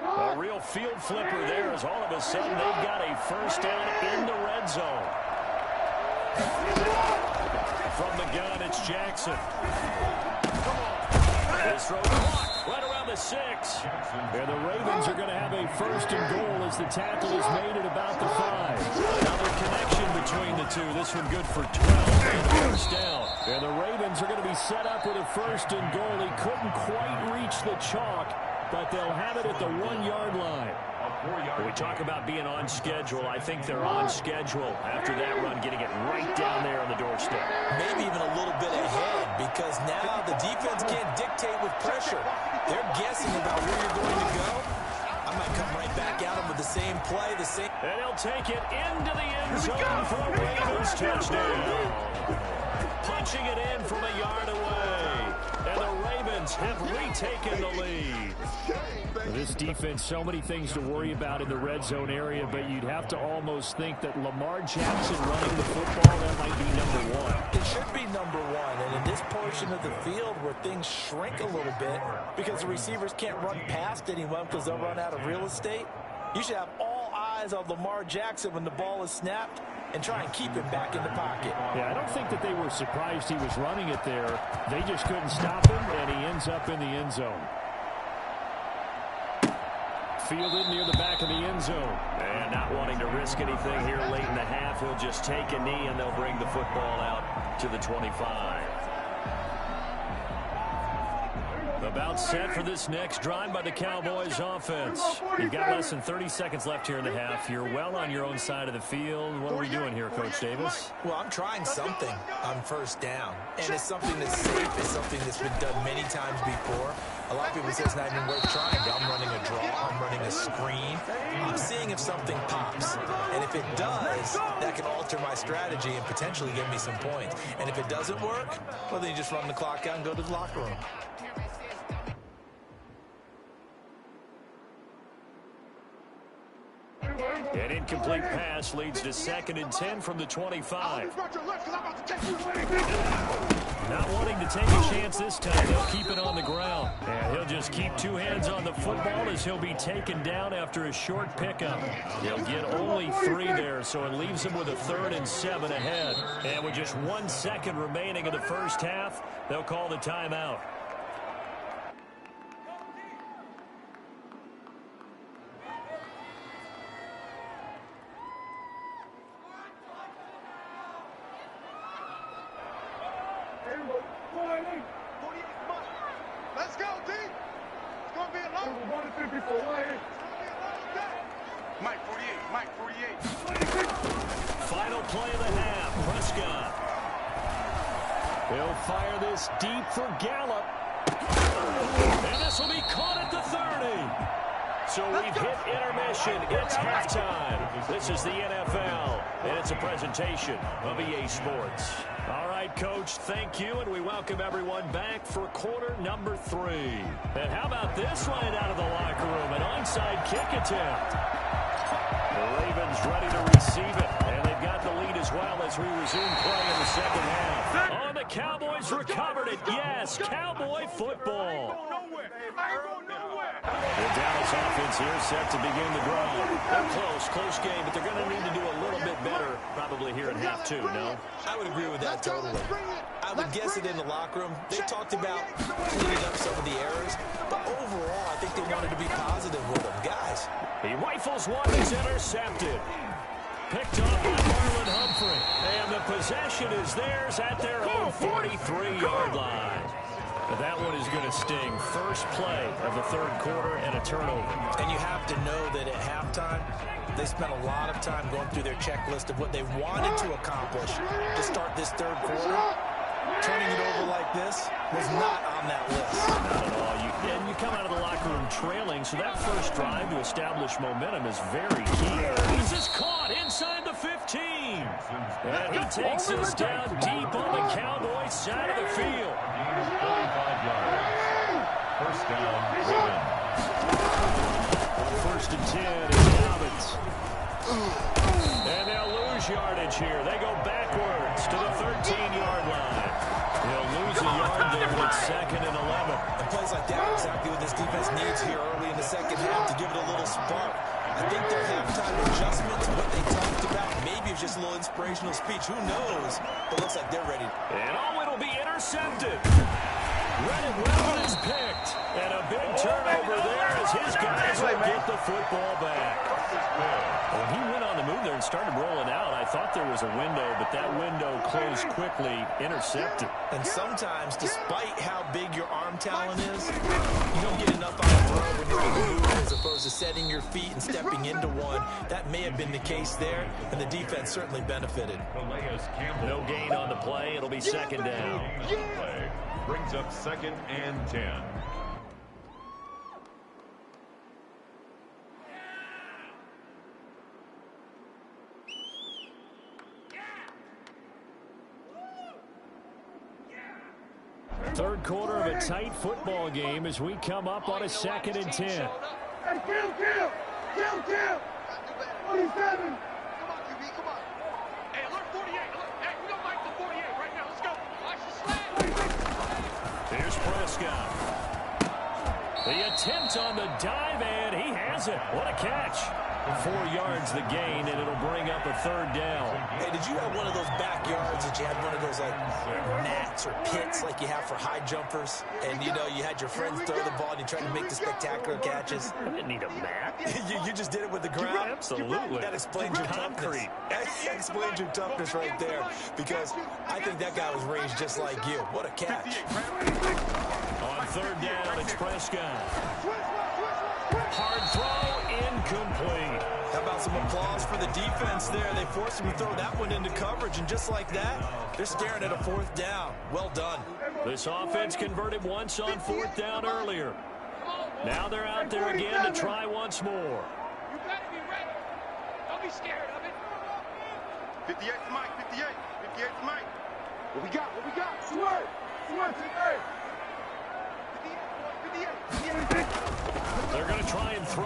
A real field flipper there as all of a sudden they've got a first down in the red zone. From the gun, it's Jackson. This throw blocked right around the 6. And the Ravens are going to have a first and goal as the tackle is made at about the 5. Another connection between the two. This one good for 12 and first down. And the Ravens are going to be set up with a first and goal. He couldn't quite reach the chalk, but they'll have it at the 1-yard line. When we talk about being on schedule, I think they're on schedule after that run, getting it right down there on the doorstep. Maybe even a little bit ahead, because now the defense can't dictate with pressure. They're guessing about where you're going to go. I might come right back at them with the same play, And he'll take it into the end zone for a Ravens touchdown. Punching it in from a yard away. And the Ravens have retaken the lead. This defense, so many things to worry about in the red zone area, but you'd have to almost think that Lamar Jackson running the football, that might be number 1. It should be number 1, and in this portion of the field where things shrink a little bit because the receivers can't run past anyone because they'll run out of real estate, you should have all eyes on Lamar Jackson when the ball is snapped and try and keep him back in the pocket. Yeah, I don't think that they were surprised he was running it there. They just couldn't stop him, and he ends up in the end zone. Fielded near the back of the end zone. And not wanting to risk anything here late in the half, he'll just take a knee, and they'll bring the football out to the 25. About set for this next drive by the Cowboys offense. You've got less than 30 seconds left here in the half. You're well on your own side of the field. What are we doing here, Coach Davis? Well, I'm trying something on first down. And it's something that's safe. It's something that's been done many times before. A lot of people say it's not even worth trying. I'm running a draw. I'm running a screen. I'm seeing if something pops. And if it does, that can alter my strategy and potentially give me some points. And if it doesn't work, well, then you just run the clock out and go to the locker room. An incomplete pass leads to 2nd and 10 from the 25. Not wanting to take a chance this time, they'll keep it on the ground. And he'll just keep 2 hands on the football as he'll be taken down after a short pickup. He'll get only 3 there, so it leaves him with a 3rd and 7 ahead. And with just 1 second remaining in the first half, they'll call the timeout. Let's go, D. It's going to be a long day. Mike 48, Mike 48. Final play of the half, Prescott. He'll fire this deep for Gallup. And this will be caught at the 30. So we've hit intermission. It's halftime. This is the NFL, and it's a presentation of EA Sports. All right, Coach, thank you, and we welcome everyone back for quarter number 3. And how about this line out of the locker room? An onside kick attempt. The Ravens ready to receive it, and they've got the lead as well as we resume play in the second half. Oh, the Cowboys recovered it. Yes, Cowboy football. The Dallas offense here set to begin the drive. They're close game, but they're going to need to do a little bit better probably here in half 2, no? I would agree with that totally. I would guess it in the locker room. They talked about cleaning up some of the errors, but overall, I think they wanted to be positive with them. Guys. He rifles one that's intercepted. Picked off by Marlon Humphrey. And the possession is theirs at their own 43-yard line. But that one is going to sting. First play of the 3rd quarter and a turnover. And you have to know that at halftime, they spent a lot of time going through their checklist of what they wanted to accomplish to start this 3rd quarter. Turning it over like this was not on that list. Not at all. And you come out of the locker room trailing, so that first drive to establish momentum is very key. This is caught inside the 15. And he takes us down deep on the Cowboys side of the field. 45 yards. First down, Ravens. On 1st and 10 is Dobbins. And they'll lose yardage here. They go backwards to the 13-yard line. They'll lose a yard there, but it's 2nd and 11. And plays like that are exactly what this defense needs here early in the second half to give it a little spark. I think their halftime adjustments, what they talked about, maybe it's just a little inspirational speech. Who knows? But it looks like they're ready. And it'll be intercepted. Read it well and is picked. And a big turnover there as his guys will get the football back. When he went on the move there and started rolling out, I thought there was a window, but that window closed quickly, intercepted. And sometimes, despite how big your arm talent is, you don't get enough on the throw when you're on the move as opposed to setting your feet and stepping into one. That may have been the case there, and the defense certainly benefited. No gain on the play. It'll be second down. Brings up 2nd and 10. Third quarter of a tight football game as we come up on a 2nd and 10. Hey, kill! 47! Come on, QB, come on. Hey, alert 48. Hey, we don't like the 48 right now. Let's go. Watch the slant. Here's Prescott. The attempt on the dive, and he has it. What a catch. 4 yards the gain, and it'll bring up a 3rd down. Hey, did you have one of those backyards that you had one of those like nets or pits like you have for high jumpers? And, you know, you had your friends throw the ball and you tried to make the spectacular catches? I didn't need a mat. you just did it with the ground? Absolutely. That explains your toughness. That explains your toughness right there, because I think that guy was raised just like you. What a catch. On 3rd down, it's Prescott. Hard throw, incomplete. How about some applause for the defense there? They forced him to throw that one into coverage, and just like that, they're staring at a 4th down. Well done. This offense converted once on 4th down earlier. Now they're out there again to try once more. You better be ready. Don't be scared of it. 58's Mike, 58. 58's Mike. What we got? Swerve, today. 58. They're going to try and throw.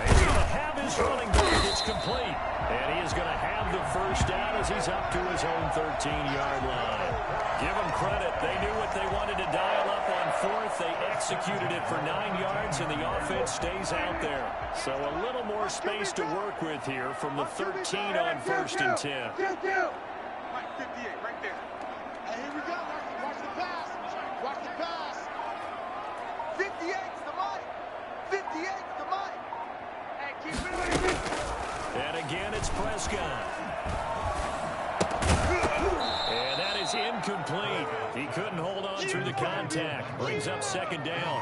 He's going to have his running back. It's complete. And he is going to have the 1st down as he's up to his own 13-yard line. Give them credit. They knew what they wanted to dial up on 4th. They executed it for 9 yards, and the offense stays out there. So a little more space to work with here from the 13 on 1st and 10. Mike, 58, right there. Hey, here we go. Watch the pass. 58's the Mike. 58's the Mike. Hey, keep it. And again, it's Prescott. And that is incomplete. He couldn't hold on through the contact. Brings up 2nd down.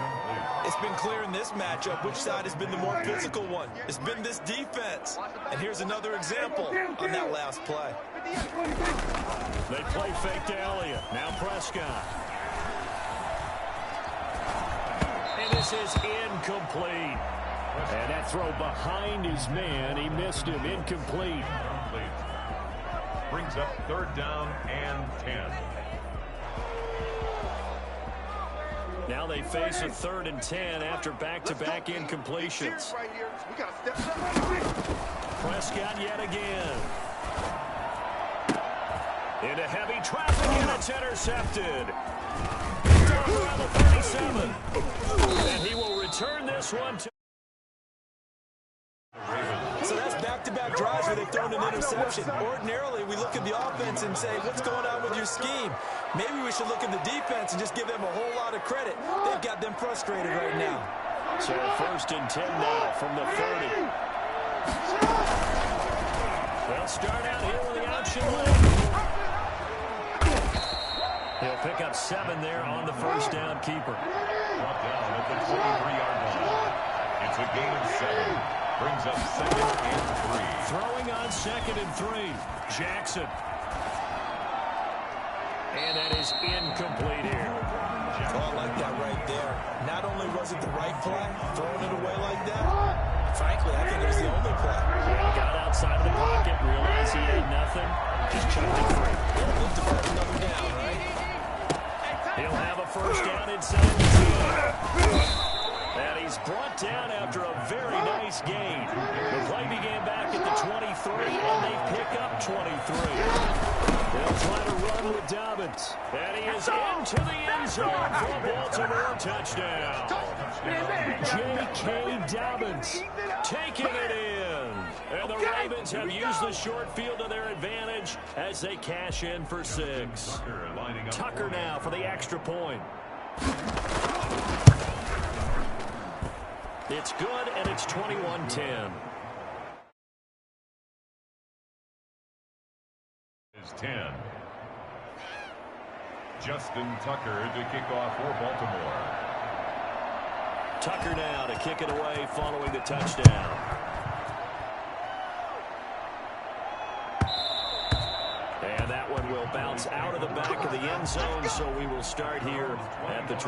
It's been clear in this matchup which side has been the more physical one. It's been this defense. And here's another example on that last play. They play fake to Elliott. Now Prescott. And this is incomplete. And that throw behind his man. He missed him. Incomplete. Brings up 3rd down and 10. Now they face a 3rd and 10 after back-to-back incompletions. Prescott yet again. Into heavy traffic, and it's intercepted. Down around the 37. And he will return this one to... So that's back-to-back drives where they've thrown an interception. Ordinarily, we look at the offense and say, what's going on with your scheme? Maybe we should look at the defense and just give them a whole lot of credit. They've got them frustrated right now. So 1st and 10 now from the 30. They'll start out here with the option left. He'll pick up 7 there on the 1st down keeper. Brought down at the 23-yard line. It's a gain of 7. Brings up 2nd and 3. Throwing on 2nd and 3. Jackson. And that is incomplete here. Oh, I like that right there. Not only was it the right play, throwing it away like that, frankly, I think it was the only play. He got outside of the pocket, realized he had nothing, just chucked it free. Look to first another down, right? He'll have a 1st down inside the 10. And he's brought down after a very nice gain. The play began back at the 23, and they pick up 23. They'll try to run with Dobbins. And he is into the end zone for a Baltimore touchdown. J.K. Dobbins taking it in. And the Ravens have used the short field to their advantage as they cash in for 6. Tucker now for the extra point. It's good, and it's 21-10. Is 10. Justin Tucker to kick off for Baltimore. Tucker now to kick it away following the touchdown. And that one will bounce out of the back of the end zone, so we will start here at the 20.